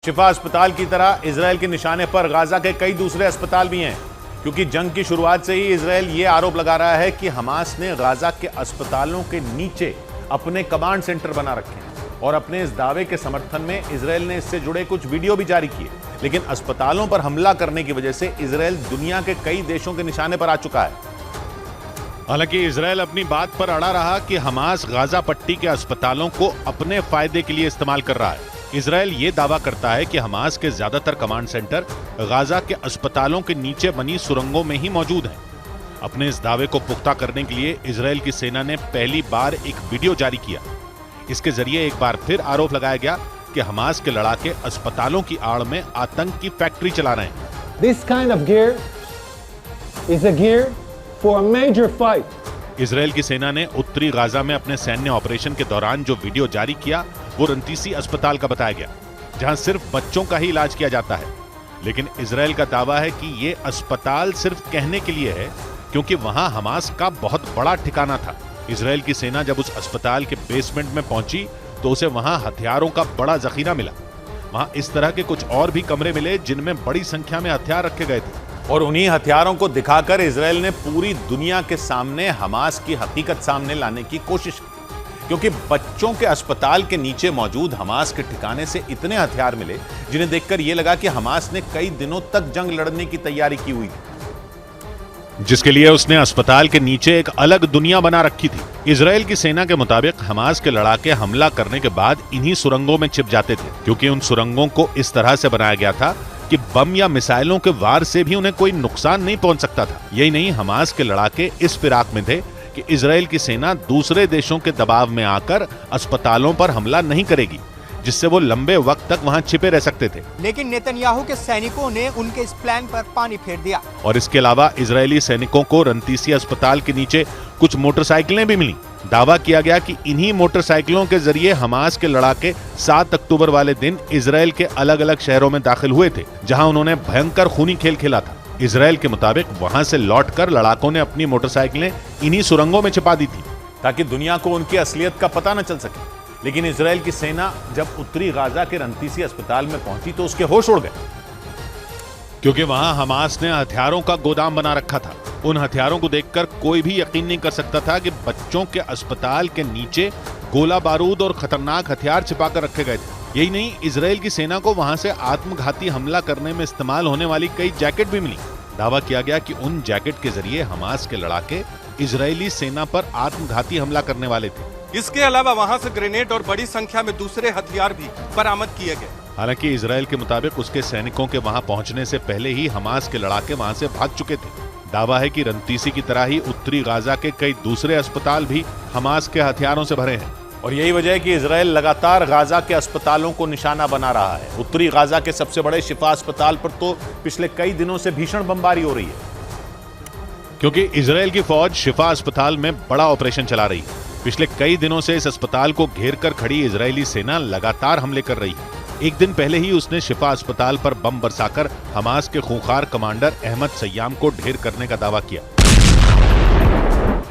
शिफा अस्पताल की तरह इजरायल के निशाने पर गाजा के कई दूसरे अस्पताल भी हैं, क्योंकि जंग की शुरुआत से ही इजरायल ये आरोप लगा रहा है कि हमास ने गाजा के अस्पतालों के नीचे अपने कमांड सेंटर बना रखे हैं। और अपने इस दावे के समर्थन में इजरायल ने इससे जुड़े कुछ वीडियो भी जारी किए। लेकिन अस्पतालों पर हमला करने की वजह से इजरायल दुनिया के कई देशों के निशाने पर आ चुका है। हालांकि इजरायल अपनी बात पर अड़ा रहा कि हमास गाजा पट्टी के अस्पतालों को अपने फायदे के लिए इस्तेमाल कर रहा है। इजरायल ये दावा करता है कि हमास के ज्यादातर कमांड सेंटर गाजा के अस्पतालों के नीचे बनी सुरंगों में ही मौजूद हैं। अपने इस दावे को पुख्ता करने के लिए इजरायल की सेना ने पहली बार एक वीडियो जारी किया। इसके जरिए एक बार फिर आरोप लगाया गया कि हमास के लड़ाके अस्पतालों की आड़ में आतंक की फैक्ट्री चला रहे हैं। This kind of gear is a gear for a major fight. Israel की सेना ने उत्तरी गाजा में अपने सैन्य ऑपरेशन के दौरान जो वीडियो जारी किया वो रंतीसी अस्पताल का बताया गया, जहां सिर्फ बच्चों का ही इलाज किया जाता है। लेकिन इजरायल का दावा है कि ये अस्पताल सिर्फ कहने के लिए है, क्योंकि वहां हमास का बहुत बड़ा ठिकाना था। इजरायल की सेना जब उस अस्पताल के बेसमेंट में पहुंची तो उसे वहां हथियारों का बड़ा जखीरा मिला। वहां इस तरह के कुछ और भी कमरे मिले जिनमें बड़ी संख्या में हथियार रखे गए थे। और उन्हीं हथियारों को दिखाकर इजरायल ने पूरी दुनिया के सामने हमास की हकीकत सामने लाने की कोशिश की, क्योंकि बच्चों के अस्पताल के नीचे मौजूद हमास के ठिकाने से इतने हथियार मिले जिन्हें देखकर यह लगा कि हमास ने कई दिनों तक जंग लड़ने की तैयारी की हुई थी, जिसके लिए उसने अस्पताल के नीचे एक अलग दुनिया बना रखी थी। इजरायल की सेना के मुताबिक हमास के लड़ाके हमला करने के बाद इन्हीं सुरंगों में छिप जाते थे, क्योंकि उन सुरंगों को इस तरह से बनाया गया था कि बम या मिसाइलों के वार से भी उन्हें कोई नुकसान नहीं पहुंच सकता था। यही नहीं, हमास के लड़ाके इस फिराक में थे कि इजरायल की सेना दूसरे देशों के दबाव में आकर अस्पतालों पर हमला नहीं करेगी, जिससे वो लंबे वक्त तक वहां छिपे रह सकते थे। लेकिन नेतन्याहू के सैनिकों ने उनके इस प्लान पर पानी फेर दिया। और इसके अलावा इजरायली सैनिकों को रंतीसी अस्पताल के नीचे कुछ मोटरसाइकिलें भी मिली। दावा किया गया कि इन्हीं मोटरसाइकिलों के जरिए हमास के लड़ाके 7 अक्टूबर वाले दिन इजरायल के अलग अलग शहरों में दाखिल हुए थे, जहां उन्होंने भयंकर खूनी खेल खेला था। इजरायल के मुताबिक वहां से लौटकर लड़ाकों ने अपनी मोटरसाइकिलें इन्हीं सुरंगों में छिपा दी थी, ताकि दुनिया को उनकी असलियत का पता न चल सके। लेकिन इजरायल की सेना जब उत्तरी गाजा के रंतीसी अस्पताल में पहुंची तो उसके होश उड़ गए, क्योंकि वहां हमास ने हथियारों का गोदाम बना रखा था। उन हथियारों को देखकर कोई भी यकीन नहीं कर सकता था कि बच्चों के अस्पताल के नीचे गोला बारूद और खतरनाक हथियार छिपाकर रखे गए थे। यही नहीं, इजरायल की सेना को वहां से आत्मघाती हमला करने में इस्तेमाल होने वाली कई जैकेट भी मिली। दावा किया गया कि उन जैकेट के जरिए हमास के लड़ाके इजरायली सेना पर आत्मघाती हमला करने वाले थे। इसके अलावा वहां से ग्रेनेड और बड़ी संख्या में दूसरे हथियार भी बरामद किए गए। हालांकि इजरायल के मुताबिक उसके सैनिकों के वहां पहुंचने से पहले ही हमास के लड़ाके वहां से भाग चुके थे। दावा है कि रंतीसी की तरह ही उत्तरी गाजा के कई दूसरे अस्पताल भी हमास के हथियारों से भरे हैं। और यही वजह है कि इजरायल लगातार गाजा के अस्पतालों को निशाना बना रहा है। उत्तरी गाजा के सबसे बड़े शिफा अस्पताल पर तो पिछले कई दिनों से भीषण बमबारी हो रही है, क्योंकि इजरायल की फौज शिफा अस्पताल में बड़ा ऑपरेशन चला रही है। पिछले कई दिनों से इस अस्पताल को घेर कर खड़ी इजरायली सेना लगातार हमले कर रही है। एक दिन पहले ही उसने शिफा अस्पताल पर बम बरसाकर हमास के खूंखार कमांडर अहमद सय्याम को ढेर करने का दावा किया।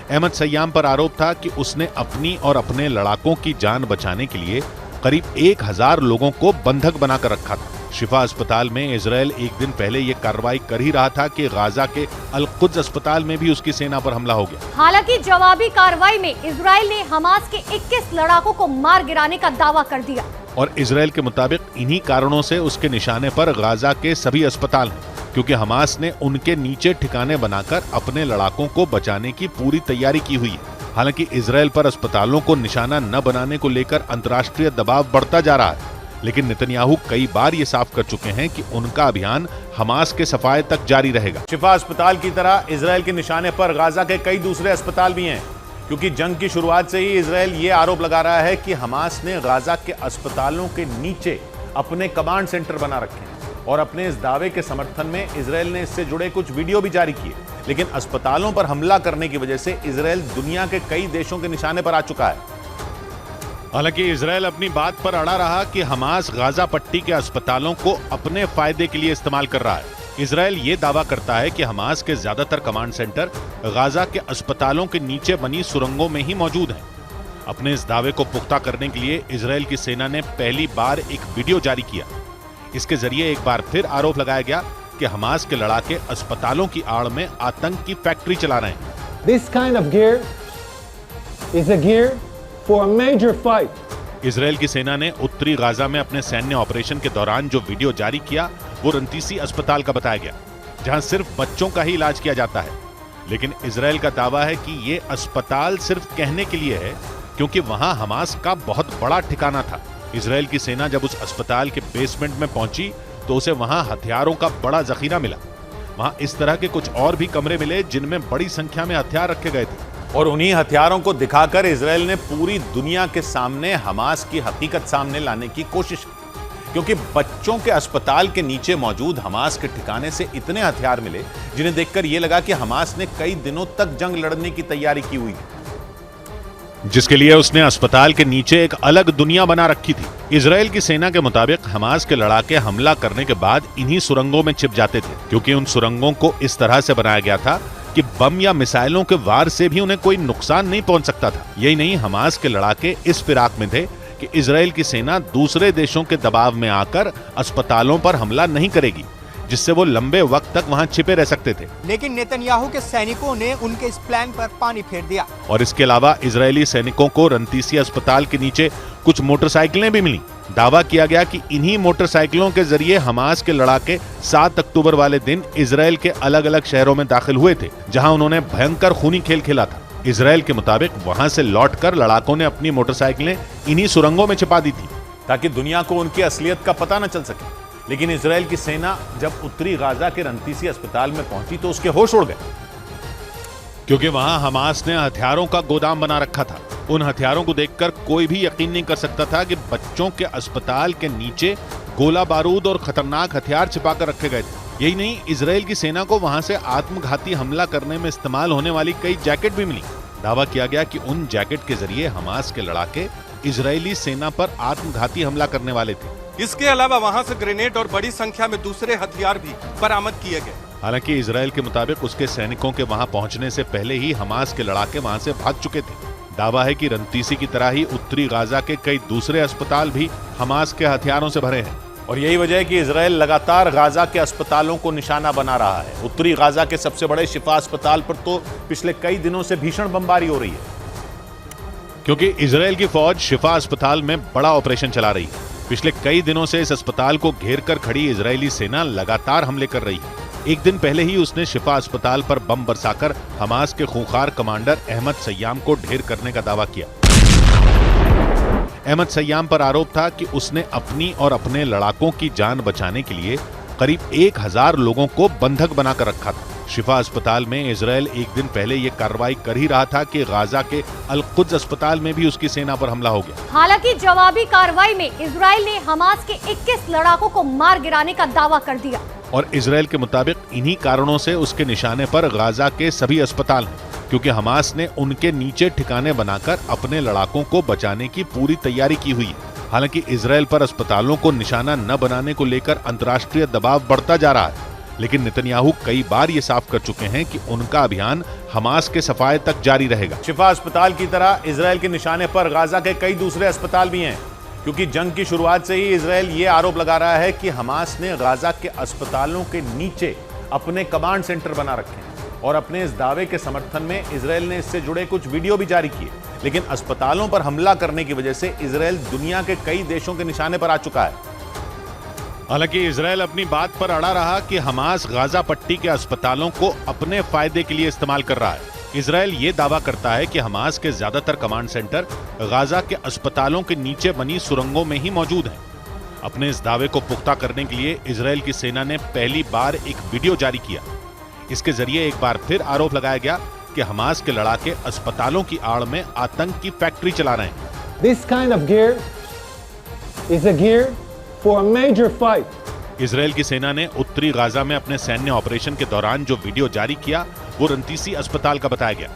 अहमद सय्याम पर आरोप था कि उसने अपनी और अपने लड़ाकों की जान बचाने के लिए करीब 1000 लोगों को बंधक बनाकर रखा था। शिफा अस्पताल में इजरायल एक दिन पहले ये कार्रवाई कर ही रहा था कि गाजा के अल-कुद्स अस्पताल में भी उसकी सेना पर हमला हो गया। हालांकि जवाबी कार्रवाई में इजरायल ने हमास के 21 लड़ाकों को मार गिराने का दावा कर दिया। और इजरायल के मुताबिक इन्हीं कारणों से उसके निशाने पर गाजा के सभी अस्पताल हैं, क्योंकि हमास ने उनके नीचे ठिकाने बनाकर अपने लड़ाकों को बचाने की पूरी तैयारी की हुई है। हालांकि इजरायल पर अस्पतालों को निशाना न बनाने को लेकर अंतर्राष्ट्रीय दबाव बढ़ता जा रहा है, लेकिन नेतन्याहू कई बार ये साफ कर चुके हैं कि उनका अभियान हमास के सफाए तक जारी रहेगा। शिफा अस्पताल की तरह इजरायल के निशाने पर गाजा के कई दूसरे अस्पताल भी हैं, क्योंकि जंग की शुरुआत से ही इजरायल ये आरोप लगा रहा है कि हमास ने गाजा के अस्पतालों के नीचे अपने कमांड सेंटर बना रखे हैं। और अपने इस दावे के समर्थन में इजरायल ने इससे जुड़े कुछ वीडियो भी जारी किए। लेकिन अस्पतालों पर हमला करने की वजह से इजरायल दुनिया के कई देशों के निशाने पर आ चुका है। हालांकि इजरायल अपनी बात पर अड़ा रहा कि हमास गाजा पट्टी के अस्पतालों को अपने फायदे के लिए इस्तेमाल कर रहा है। इजरायल ये दावा करता है कि हमास के ज्यादातर कमांड सेंटर गाजा के अस्पतालों के नीचे बनी सुरंगों में ही मौजूद हैं। अपने इस दावे को पुख्ता करने के लिए इजरायल की सेना ने पहली बार एक वीडियो जारी किया। इसके जरिए एक बार फिर आरोप लगाया गया कि हमास के लड़ाके अस्पतालों की आड़ में आतंक की फैक्ट्री चला रहे हैं। This kind of gear is a gear for a major fight. Israel की सेना ने उत्तरी गाजा में अपने सैन्य ऑपरेशन के दौरान जो वीडियो जारी किया वो रंतीसी अस्पताल का बताया गया, जहां सिर्फ बच्चों का ही इलाज किया जाता है। लेकिन इजराइल का दावा है कि ये अस्पताल सिर्फ कहने के लिए है, क्योंकि वहां हमास का बहुत बड़ा ठिकाना था। इजराइल की सेना जब उस अस्पताल के बेसमेंट में पहुंची तो उसे वहां हथियारों का बड़ा जखीरा मिला। वहां इस तरह के कुछ और भी कमरे मिले जिनमें बड़ी संख्या में हथियार रखे गए थे। और उन्हीं हथियारों को दिखाकर इजराइल ने पूरी दुनिया के सामने हमास की हकीकत सामने लाने की कोशिश की, क्योंकि बच्चों के अस्पताल के नीचे मौजूद हमास के ठिकाने से इतने हथियार मिले जिन्हें देखकर यह लगा कि हमास ने कई दिनों तक जंग लड़ने की तैयारी की हुई है, जिसके लिए उसने अस्पताल के नीचे एक अलग दुनिया बना रखी थी। इजराइल की सेना के मुताबिक हमास के लड़ाके हमला करने के बाद इन्हीं सुरंगों में छिप जाते थे, क्योंकि उन सुरंगों को इस तरह से बनाया गया था कि बम या मिसाइलों के वार से भी उन्हें कोई नुकसान नहीं पहुंच सकता था। यही नहीं, हमास के लड़ाके इस फिराक में थे कि इजराइल की सेना दूसरे देशों के दबाव में आकर अस्पतालों पर हमला नहीं करेगी, जिससे वो लंबे वक्त तक वहां छिपे रह सकते थे। लेकिन नेतन्याहू के सैनिकों ने उनके इस प्लान पर पानी फेर दिया। और इसके अलावा इजरायली सैनिकों को रंतीसी अस्पताल के नीचे कुछ मोटरसाइकिलें भी मिली। दावा किया गया कि इन्हीं मोटरसाइकिलों के जरिए हमास के लड़ाके 7 अक्टूबर वाले दिन इजराइल के अलग अलग शहरों में दाखिल हुए थे, जहां उन्होंने भयंकर खूनी खेल खेला था। इजराइल के मुताबिक वहां से लौटकर लड़ाकों ने अपनी मोटरसाइकिलें इन्हीं सुरंगों में छिपा दी थी, ताकि दुनिया को उनकी असलियत का पता न चल सके। लेकिन इजराइल की सेना जब उत्तरी गाजा के रंतीसी अस्पताल में पहुंची तो उसके होश उड़ गए, क्योंकि वहां हमास ने हथियारों का गोदाम बना रखा था। उन हथियारों को देखकर कोई भी यकीन नहीं कर सकता था कि बच्चों के अस्पताल के नीचे गोला बारूद और खतरनाक हथियार छिपाकर रखे गए थे। यही नहीं, इजराइल की सेना को वहां से आत्मघाती हमला करने में इस्तेमाल होने वाली कई जैकेट भी मिली। दावा किया गया कि उन जैकेट के जरिए हमास के लड़ाके इजरायली सेना पर आत्मघाती हमला करने वाले थे। इसके अलावा वहां से ग्रेनेड और बड़ी संख्या में दूसरे हथियार भी बरामद किए गए। हालांकि इजराइल के मुताबिक उसके सैनिकों के वहां पहुंचने से पहले ही हमास के लड़ाके वहां से भाग चुके थे। दावा है कि रंतीसी की तरह ही उत्तरी गाजा के कई दूसरे अस्पताल भी हमास के हथियारों से भरे हैं। और यही वजह है कि इजराइल लगातार गाजा के अस्पतालों को निशाना बना रहा है। उत्तरी गाजा के सबसे बड़े शिफा अस्पताल पर तो पिछले कई दिनों से भीषण बमबारी हो रही है, क्योंकि इजराइल की फौज शिफा अस्पताल में बड़ा ऑपरेशन चला रही है। पिछले कई दिनों से इस अस्पताल को घेर कर खड़ी इजरायली सेना लगातार हमले कर रही है। एक दिन पहले ही उसने शिफा अस्पताल पर बम बरसाकर हमास के खूंखार कमांडर अहमद सय्याम को ढेर करने का दावा किया। अहमद सय्याम पर आरोप था कि उसने अपनी और अपने लड़ाकों की जान बचाने के लिए करीब 1000 लोगों को बंधक बनाकर रखा था। शिफा अस्पताल में इजराइल एक दिन पहले यह कार्रवाई कर ही रहा था कि गाजा के अल-कुद्स अस्पताल में भी उसकी सेना पर हमला हो गया। हालांकि जवाबी कार्रवाई में इजराइल ने हमास के 21 लड़ाकों को मार गिराने का दावा कर दिया। और इजराइल के मुताबिक इन्हीं कारणों से उसके निशाने पर गाजा के सभी अस्पताल हैं, क्योंकि हमास ने उनके नीचे ठिकाने बनाकर अपने लड़ाकों को बचाने की पूरी तैयारी की हुई है। हालांकि इजराइल पर अस्पतालों को निशाना न बनाने को लेकर अंतर्राष्ट्रीय दबाव बढ़ता जा रहा है, लेकिन नेतन्याहू कई बार ये साफ कर चुके हैं कि उनका अभियान हमास के सफाये तक जारी रहेगा। शिफा अस्पताल की तरह इजराइल के निशाने पर गाजा के कई दूसरे अस्पताल भी हैं, क्योंकि जंग की शुरुआत से ही इजराइल ये आरोप लगा रहा है कि हमास ने गाजा के अस्पतालों के नीचे अपने कमांड सेंटर बना रखे हैं। और अपने इस दावे के समर्थन में इजराइल ने इससे जुड़े कुछ वीडियो भी जारी किए। लेकिन अस्पतालों पर हमला करने की वजह से इजराइल दुनिया के कई देशों के निशाने पर आ चुका है। हालांकि इजराइल अपनी बात पर अड़ा रहा कि हमास गाजा पट्टी के अस्पतालों को अपने फायदे के लिए इस्तेमाल कर रहा है। इजराइल ये दावा करता है कि हमास के ज्यादातर कमांड सेंटर गाजा के अस्पतालों के नीचे बनी सुरंगों में ही मौजूद हैं। अपने इस दावे को पुख्ता करने के लिए इजराइल की सेना ने पहली बार एक वीडियो जारी किया। इसके जरिए एक बार फिर आरोप लगाया गया कि हमास के लड़ाके अस्पतालों की आड़ में आतंक की फैक्ट्री चला रहे हैं। This kind of gear is a gear for a major fight. Israel की सेना ने उत्तरी गाजा में अपने सैन्य ऑपरेशन के दौरान जो वीडियो जारी किया वो रंतीसी अस्पताल का बताया गया,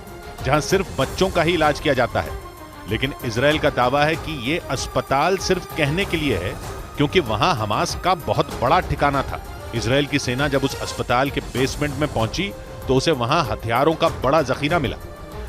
जहां सिर्फ बच्चों का ही इलाज किया जाता है। लेकिन इजराइल का दावा है कि ये अस्पताल सिर्फ कहने के लिए है, क्योंकि वहां हमास का बहुत बड़ा ठिकाना था। इजराइल की सेना जब उस अस्पताल के बेसमेंट में पहुंची तो उसे वहां हथियारों का बड़ा जखीरा मिला।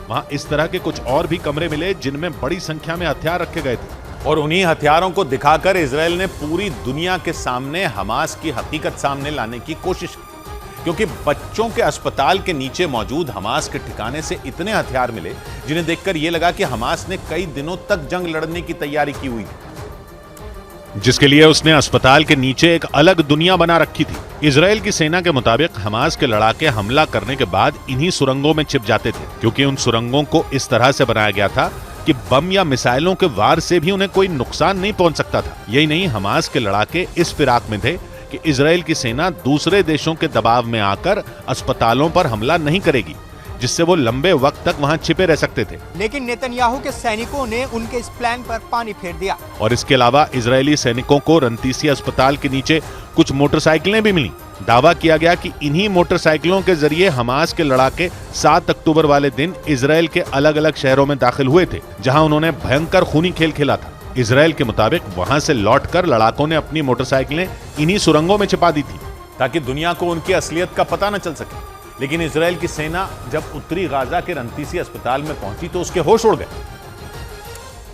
वहां इस तरह के कुछ और भी कमरे मिले जिनमें बड़ी संख्या में हथियार रखे गए थे। और उन्हीं हथियारों को दिखाकर इजराइल ने पूरी दुनिया के सामने हमास की हकीकत सामने लाने की कोशिश की, क्योंकि बच्चों के अस्पताल के नीचे मौजूद हमास के ठिकाने से इतने हथियार मिले जिन्हें देखकर यह लगा कि हमास ने कई दिनों तक जंग लड़ने की तैयारी की हुई थी, जिसके लिए उसने अस्पताल के नीचे एक अलग दुनिया बना रखी थी। इजराइल की सेना के मुताबिक हमास के लड़ाके हमला करने के बाद इन्हीं सुरंगों में छिप जाते थे, क्योंकि उन सुरंगों को इस तरह से बनाया गया था कि बम या मिसाइलों के वार से भी उन्हें कोई नुकसान नहीं पहुंच सकता था। यही नहीं, हमास के लड़ाके इस फिराक में थे कि इजराइल की सेना दूसरे देशों के दबाव में आकर अस्पतालों पर हमला नहीं करेगी, जिससे वो लंबे वक्त तक वहां छिपे रह सकते थे। लेकिन नेतन्याहू के सैनिकों ने उनके इस प्लान पर पानी फेर दिया। और इसके अलावा इजरायली सैनिकों को रंतीसी अस्पताल के नीचे कुछ मोटरसाइकिलें भी मिली। दावा किया गया कि इन्हीं मोटरसाइकिलों के जरिए हमास के लड़ाके 7 अक्टूबर वाले दिन इजराइल के अलग अलग शहरों में दाखिल हुए थे, जहां उन्होंने भयंकर खूनी खेल खेला था। इजराइल के मुताबिक वहां से लौटकर लड़ाकों ने अपनी मोटरसाइकिलें इन्हीं सुरंगों में छिपा दी थी, ताकि दुनिया को उनकी असलियत का पता न चल सके। लेकिन इजराइल की सेना जब उत्तरी गाजा के रंतीसी अस्पताल में पहुंची तो उसके होश उड़ गए,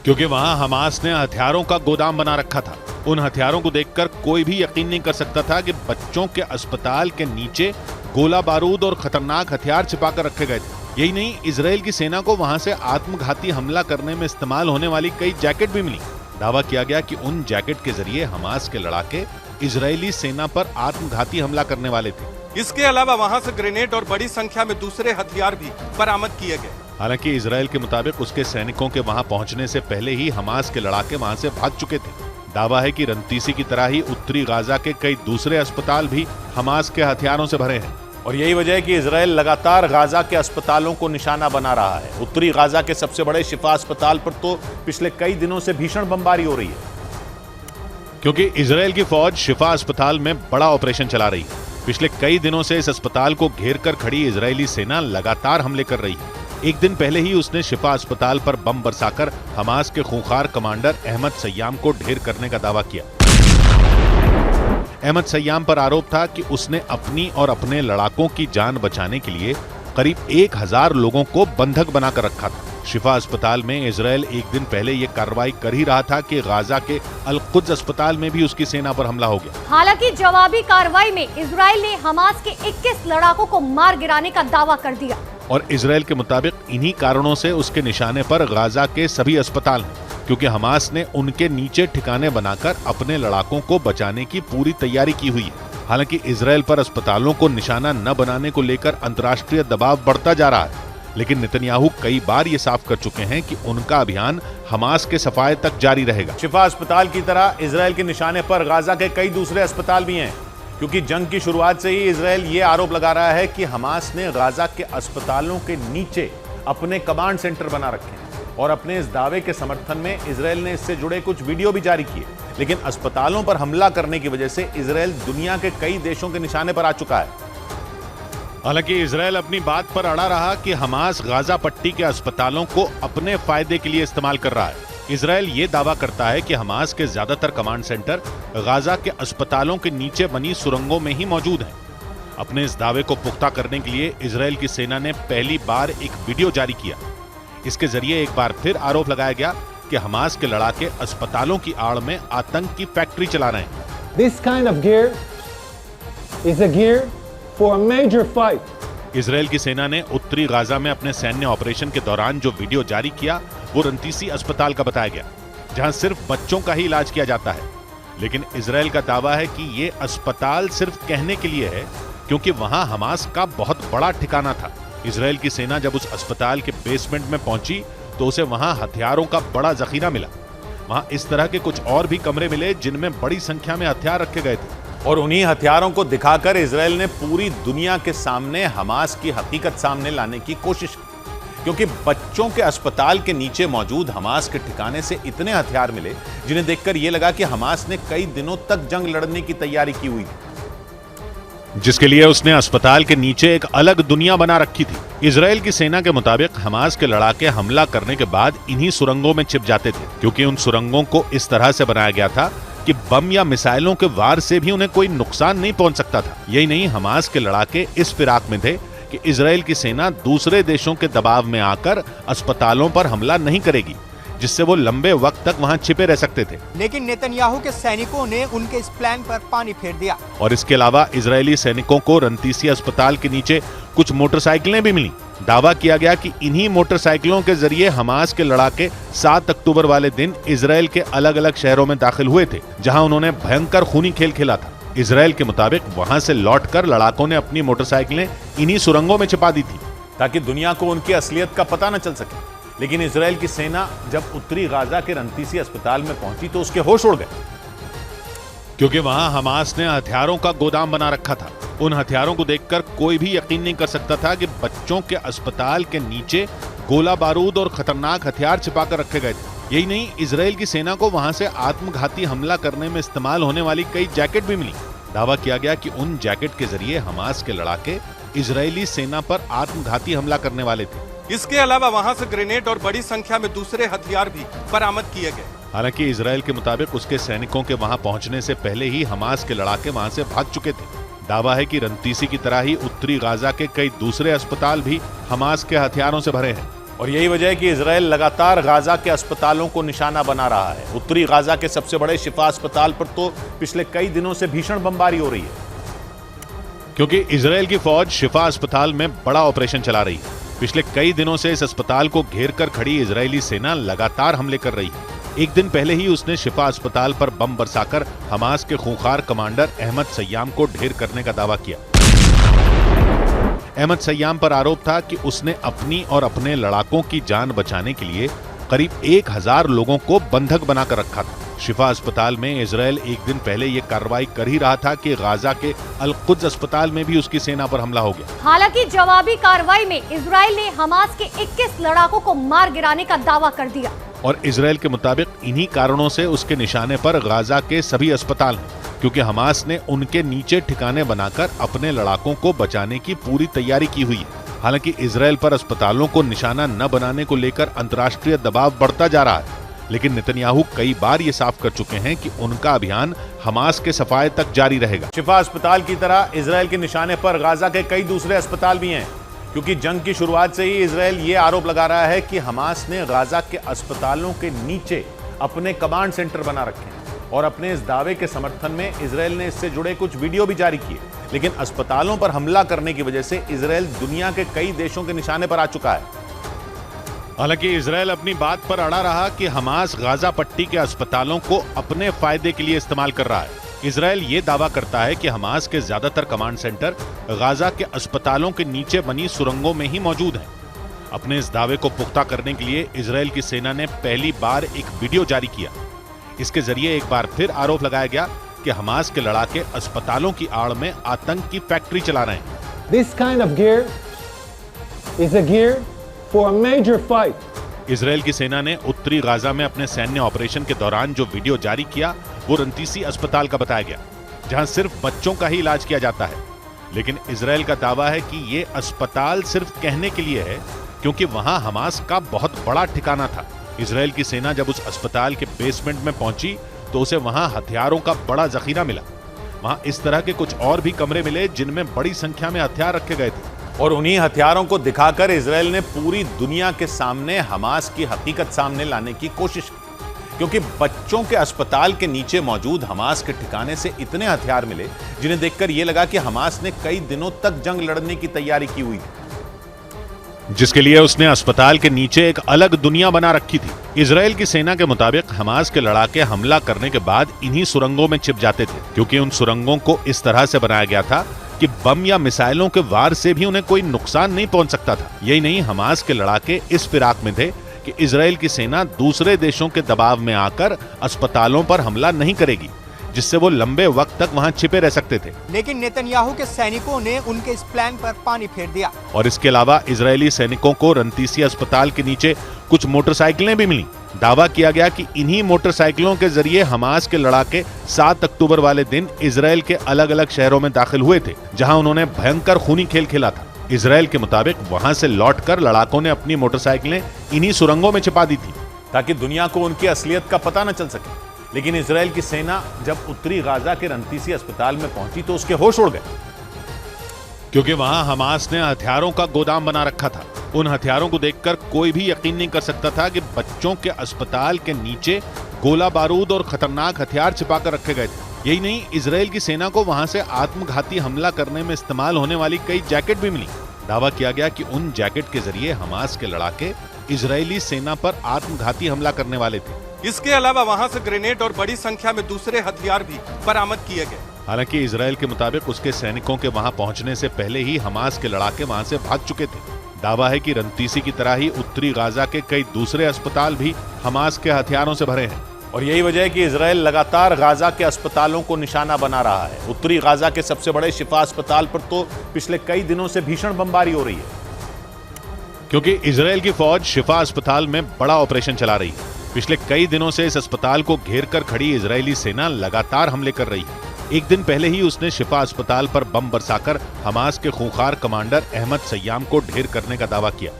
क्योंकि वहां हमास ने हथियारों का गोदाम बना रखा था। उन हथियारों को देखकर कोई भी यकीन नहीं कर सकता था कि बच्चों के अस्पताल के नीचे गोला बारूद और खतरनाक हथियार छिपाकर रखे गए थे। यही नहीं, इजराइल की सेना को वहां से आत्मघाती हमला करने में इस्तेमाल होने वाली कई जैकेट भी मिली। दावा किया गया कि उन जैकेट के जरिए हमास के लड़ाके इजरायली सेना पर आत्मघाती हमला करने वाले थे। इसके अलावा वहां से ग्रेनेड और बड़ी संख्या में दूसरे हथियार भी बरामद किए गए। हालांकि इजराइल के मुताबिक उसके सैनिकों के वहां पहुंचने से पहले ही हमास के लड़ाके वहां से भाग चुके थे। दावा है कि रंतीसी की तरह ही उत्तरी गाजा के कई दूसरे अस्पताल भी हमास के हथियारों से भरे हैं। और यही वजह है कि इजराइल लगातार गाजा के अस्पतालों को निशाना बना रहा है। उत्तरी गाजा के सबसे बड़े शिफा अस्पताल पर तो पिछले कई दिनों से भीषण बमबारी हो रही है, क्योंकि इजराइल की फौज शिफा अस्पताल में बड़ा ऑपरेशन चला रही है। पिछले कई दिनों से इस अस्पताल को घेर कर खड़ी इजरायली सेना लगातार हमले कर रही है। एक दिन पहले ही उसने शिफा अस्पताल पर बम बरसाकर हमास के खूंखार कमांडर अहमद सय्याम को ढेर करने का दावा किया। अहमद सय्याम पर आरोप था कि उसने अपनी और अपने लड़ाकों की जान बचाने के लिए करीब 1000 लोगों को बंधक बनाकर रखा था। शिफा अस्पताल में इजराइल एक दिन पहले यह कार्रवाई कर ही रहा था कि गाजा के अल-कुद्स अस्पताल में भी उसकी सेना पर हमला हो गया। हालांकि जवाबी कार्रवाई में इजराइल ने हमास के 21 लड़ाकों को मार गिराने का दावा कर दिया। और इजराइल के मुताबिक इन्हीं कारणों से उसके निशाने पर गाजा के सभी अस्पताल हैं, क्योंकि हमास ने उनके नीचे ठिकाने बनाकर अपने लड़ाकों को बचाने की पूरी तैयारी की हुई है। हालांकि इजराइल पर अस्पतालों को निशाना न बनाने को लेकर अंतर्राष्ट्रीय दबाव बढ़ता जा रहा है, लेकिन नेतन्याहू कई बार ये साफ कर चुके हैं कि उनका अभियान हमास के सफाये तक जारी रहेगा। शिफा अस्पताल की तरह इजराइल के निशाने पर गाजा के कई दूसरे अस्पताल भी हैं, क्योंकि जंग की शुरुआत से ही इजराइल ये आरोप लगा रहा है कि हमास ने गाजा के अस्पतालों के नीचे अपने कमांड सेंटर बना रखे हैं। और अपने इस दावे के समर्थन में इजराइल ने इससे जुड़े कुछ वीडियो भी जारी किए। लेकिन अस्पतालों पर हमला करने की वजह से इजराइल दुनिया के कई देशों के निशाने पर आ चुका है। हालांकि इजराइल अपनी बात पर अड़ा रहा कि हमास गाजा पट्टी के अस्पतालों को अपने फायदे के लिए इस्तेमाल कर रहा है। इजराइल ये दावा करता है कि हमास के ज्यादातर कमांड सेंटर गाजा के अस्पतालों के नीचे बनी सुरंगों में ही मौजूद हैं। अपने इस दावे को पुख्ता करने के लिए इजराइल की सेना ने पहली बार एक वीडियो जारी किया। इसके जरिए एक बार फिर आरोप लगाया गया कि हमास के लड़ाके अस्पतालों की आड़ में आतंक की फैक्ट्री चला रहे हैं। This kind of gear is a gear for a major fight. Israel की सेना ने उत्तरी गाजा में अपने सैन्य ऑपरेशन के दौरान जो वीडियो जारी किया वो रंतीसी अस्पताल का बताया गया, जहां सिर्फ बच्चों का ही इलाज किया जाता है। लेकिन इजराइल का दावा है कि ये अस्पताल सिर्फ कहने के लिए है, क्योंकि वहां हमास का बहुत बड़ा ठिकाना था। इजराइल की सेना जब उस अस्पताल के बेसमेंट में पहुंची तो उसे वहां हथियारों का बड़ा जखीरा मिला। वहां इस तरह के कुछ और भी कमरे मिले जिनमें बड़ी संख्या में हथियार रखे गए थे। और उन्हीं हथियारों को दिखाकर इजराइल ने पूरी दुनिया के सामने हमास की हकीकत सामने लाने की कोशिश की, क्योंकि बच्चों के अस्पताल के नीचे मौजूद हमास के ठिकाने से इतने हथियार मिले जिन्हें देखकर यह लगा कि हमास ने कई दिनों तक जंग लड़ने की तैयारी की हुई थी, जिसके लिए उसने अस्पताल के नीचे एक अलग दुनिया बना रखी थी। इजराइल की सेना के मुताबिक हमास के लड़ाके हमला करने के बाद इन्हीं सुरंगों में छिप जाते थे, क्योंकि उन सुरंगों को इस तरह से बनाया गया था कि बम या मिसाइलों के वार से भी उन्हें कोई नुकसान नहीं पहुंच सकता था। यही नहीं, हमास के लड़ाके इस फिराक में थे कि इजराइल की सेना दूसरे देशों के दबाव में आकर अस्पतालों पर हमला नहीं करेगी, जिससे वो लंबे वक्त तक वहां छिपे रह सकते थे। लेकिन नेतन्याहू के सैनिकों ने उनके इस प्लान पर पानी फेर दिया। और इसके अलावा इजरायली सैनिकों को रंतीसी अस्पताल के नीचे कुछ मोटरसाइकिलें भी मिली। दावा किया गया कि इन्हीं मोटरसाइकिलों के जरिए हमास के लड़ाके 7 अक्टूबर वाले दिन इजरायल के अलग अलग शहरों में दाखिल हुए थे, जहां उन्होंने भयंकर खूनी खेल खेला था। इजरायल के मुताबिक वहां से लौटकर लड़ाकों ने अपनी मोटरसाइकिलें इन्हीं सुरंगों में छिपा दी थी ताकि दुनिया को उनकी असलियत का पता न चल सके। लेकिन इजरायल की सेना जब उत्तरी गाजा के रंतीसी अस्पताल में पहुंची तो उसके होश उड़ गए, क्योंकि वहां हमास ने हथियारों का गोदाम बना रखा था। उन हथियारों को देखकर कोई भी यकीन नहीं कर सकता था कि बच्चों के अस्पताल के नीचे गोला बारूद और खतरनाक हथियार छिपाकर रखे गए थे। यही नहीं, इजरायल की सेना को वहां से आत्मघाती हमला करने में इस्तेमाल होने वाली कई जैकेट भी मिली। दावा किया गया कि उन जैकेट के जरिए हमास के लड़ाके इजरायली सेना पर आत्मघाती हमला करने वाले थे। इसके अलावा वहां से ग्रेनेड और बड़ी संख्या में दूसरे हथियार भी बरामद किए गए। हालांकि इजरायल के मुताबिक उसके सैनिकों के वहां पहुंचने से पहले ही हमास के लड़ाके वहां से भाग चुके थे। दावा है कि रंतीसी की तरह ही उत्तरी गाजा के कई दूसरे अस्पताल भी हमास के हथियारों से भरे हैं। और यही वजह है कि इजरायल लगातार गाजा के अस्पतालों को निशाना बना रहा है। उत्तरी गाजा के सबसे बड़े शिफा अस्पताल पर तो पिछले कई दिनों से भीषण बमबारी हो रही है, क्योंकि इजरायल की फौज शिफा अस्पताल में बड़ा ऑपरेशन चला रही है। पिछले कई दिनों से इस अस्पताल को घेर कर खड़ी इजरायली सेना लगातार हमले कर रही है। एक दिन पहले ही उसने शिफा अस्पताल पर बम बरसाकर हमास के खूंखार कमांडर अहमद सय्याम को ढेर करने का दावा किया। अहमद सय्याम पर आरोप था कि उसने अपनी और अपने लड़ाकों की जान बचाने के लिए करीब 1000 लोगों को बंधक बनाकर रखा था। शिफा अस्पताल में इजरायल एक दिन पहले ये कार्रवाई कर ही रहा था कि गाजा के अल-कुद्स अस्पताल में भी उसकी सेना पर हमला हो गया। हालांकि जवाबी कार्रवाई में इजरायल ने हमास के 21 लड़ाकों को मार गिराने का दावा कर दिया। और इजरायल के मुताबिक इन्हीं कारणों से उसके निशाने पर गाजा के सभी अस्पताल हैं, क्योंकि हमास ने उनके नीचे ठिकाने बनाकर अपने लड़ाकों को बचाने की पूरी तैयारी की हुई है। हालांकि इजरायल पर अस्पतालों को निशाना न बनाने को लेकर अंतर्राष्ट्रीय दबाव बढ़ता जा रहा है, लेकिन नेतन्याहू कई बार ये साफ कर चुके हैं कि उनका अभियान हमास के सफाये तक जारी रहेगा। शिफा अस्पताल की तरह इजरायल के निशाने पर गाजा के कई दूसरे अस्पताल भी हैं, क्योंकि जंग की शुरुआत से ही इजरायल ये आरोप लगा रहा है कि हमास ने गाजा के अस्पतालों के नीचे अपने कमांड सेंटर बना रखे हैं। और अपने इस दावे के समर्थन में इजरायल ने इससे जुड़े कुछ वीडियो भी जारी किए। लेकिन अस्पतालों पर हमला करने की वजह से इजरायल दुनिया के कई देशों के निशाने पर आ चुका है। हालांकि इजरायल अपनी बात पर अड़ा रहा कि हमास गाजा पट्टी के अस्पतालों को अपने फायदे के लिए इस्तेमाल कर रहा है। इजरायल ये दावा करता है कि हमास के ज्यादातर कमांड सेंटर गाजा के अस्पतालों के नीचे बनी सुरंगों में ही मौजूद हैं। अपने इस दावे को पुख्ता करने के लिए इजरायल की सेना ने पहली बार एक वीडियो जारी किया। इसके जरिए एक बार फिर आरोप लगाया गया कि हमास के लड़ाके अस्पतालों की आड़ में आतंक की फैक्ट्री चला रहे हैं। This kind of gear is a gear for a major fight. Israel की सेना ने उत्तरी गाजा में अपने सैन्य ऑपरेशन के दौरान जो वीडियो जारी किया वो रंतीसी अस्पताल का बताया गया, जहां सिर्फ बच्चों का ही इलाज किया जाता है। लेकिन इजरायल का दावा है कि ये अस्पताल सिर्फ कहने के लिए है, क्योंकि वहां हमास का बहुत बड़ा ठिकाना था। इजरायल की सेना जब उस अस्पताल के बेसमेंट में पहुंची तो उसे वहां हथियारों का बड़ा जखीरा मिला। वहां इस तरह के कुछ और भी कमरे मिले जिनमें बड़ी संख्या में हथियार रखे गए थे। और उन्हीं हथियारों को दिखाकर इजरायल ने पूरी दुनिया के सामने हमास की हकीकत सामने लाने की कोशिश की, क्योंकि बच्चों के अस्पताल के नीचे मौजूद हमास के ठिकाने से इतने हथियार मिले जिन्हें देखकर यह लगा कि हमास ने कई दिनों तक जंग लड़ने की तैयारी की हुई थी, जिसके लिए उसने अस्पताल के नीचे एक अलग दुनिया बना रखी थी। इजरायल की सेना के मुताबिक हमास के लड़ाके हमला करने के बाद इन्हीं सुरंगों में छिप जाते थे, क्योंकि उन सुरंगों को इस तरह से बनाया गया था कि बम या मिसाइलों के वार से भी उन्हें कोई नुकसान नहीं पहुंच सकता था। यही नहीं, हमास के लड़ाके इस फिराक में थे कि इजरायल की सेना दूसरे देशों के दबाव में आकर अस्पतालों पर हमला नहीं करेगी, जिससे वो लंबे वक्त तक वहां छिपे रह सकते थे। लेकिन नेतन्याहू के सैनिकों ने उनके इस प्लान पर पानी फेर दिया। और इसके अलावा इजरायली सैनिकों को रंतीसी अस्पताल के नीचे कुछ मोटरसाइकिलें भी मिली। दावा किया गया कि इन्हीं मोटरसाइकिलों के जरिए हमास के लड़ाके 7 अक्टूबर वाले दिन इजरायल के अलग अलग शहरों में दाखिल हुए थे, जहां उन्होंने भयंकर खूनी खेल खेला था। इजरायल के मुताबिक वहां से लौटकर लड़ाकों ने अपनी मोटरसाइकिलें इन्हीं सुरंगों में छिपा दी थी, ताकि दुनिया को उनकी असलियत का पता न चल सके। लेकिन इजरायल की सेना जब उत्तरी गाजा के रंतीसी अस्पताल में पहुंची तो उसके होश उड़ गए, क्योंकि वहां हमास ने हथियारों का गोदाम बना रखा था। उन हथियारों को देखकर कोई भी यकीन नहीं कर सकता था कि बच्चों के अस्पताल के नीचे गोला बारूद और खतरनाक हथियार छिपाकर रखे गए थे। यही नहीं, इजराइल की सेना को वहां से आत्मघाती हमला करने में इस्तेमाल होने वाली कई जैकेट भी मिली। दावा किया गया कि उन जैकेट के जरिए हमास के लड़ाके इजरायली सेना पर आत्मघाती हमला करने वाले थे। इसके अलावा वहां से ग्रेनेड और बड़ी संख्या में दूसरे हथियार भी बरामद किए गए। हालांकि इजराइल के मुताबिक उसके सैनिकों के वहां पहुंचने से पहले ही हमास के लड़ाके वहां से भाग चुके थे। दावा है कि रंतीसी की तरह ही उत्तरी गाजा के कई दूसरे अस्पताल भी हमास के हथियारों से भरे हैं। और यही वजह है कि इजराइल लगातार गाजा के अस्पतालों को निशाना बना रहा है। उत्तरी गाजा के सबसे बड़े शिफा अस्पताल पर तो पिछले कई दिनों से भीषण बमबारी हो रही है, क्योंकि इजराइल की फौज शिफा अस्पताल में बड़ा ऑपरेशन चला रही है। पिछले कई दिनों से इस अस्पताल को घेर कर खड़ी इजरायली सेना लगातार हमले कर रही है। एक दिन पहले ही उसने शिफा अस्पताल पर बम बरसाकर हमास के खूंखार कमांडर अहमद सय्याम को ढेर करने का दावा किया।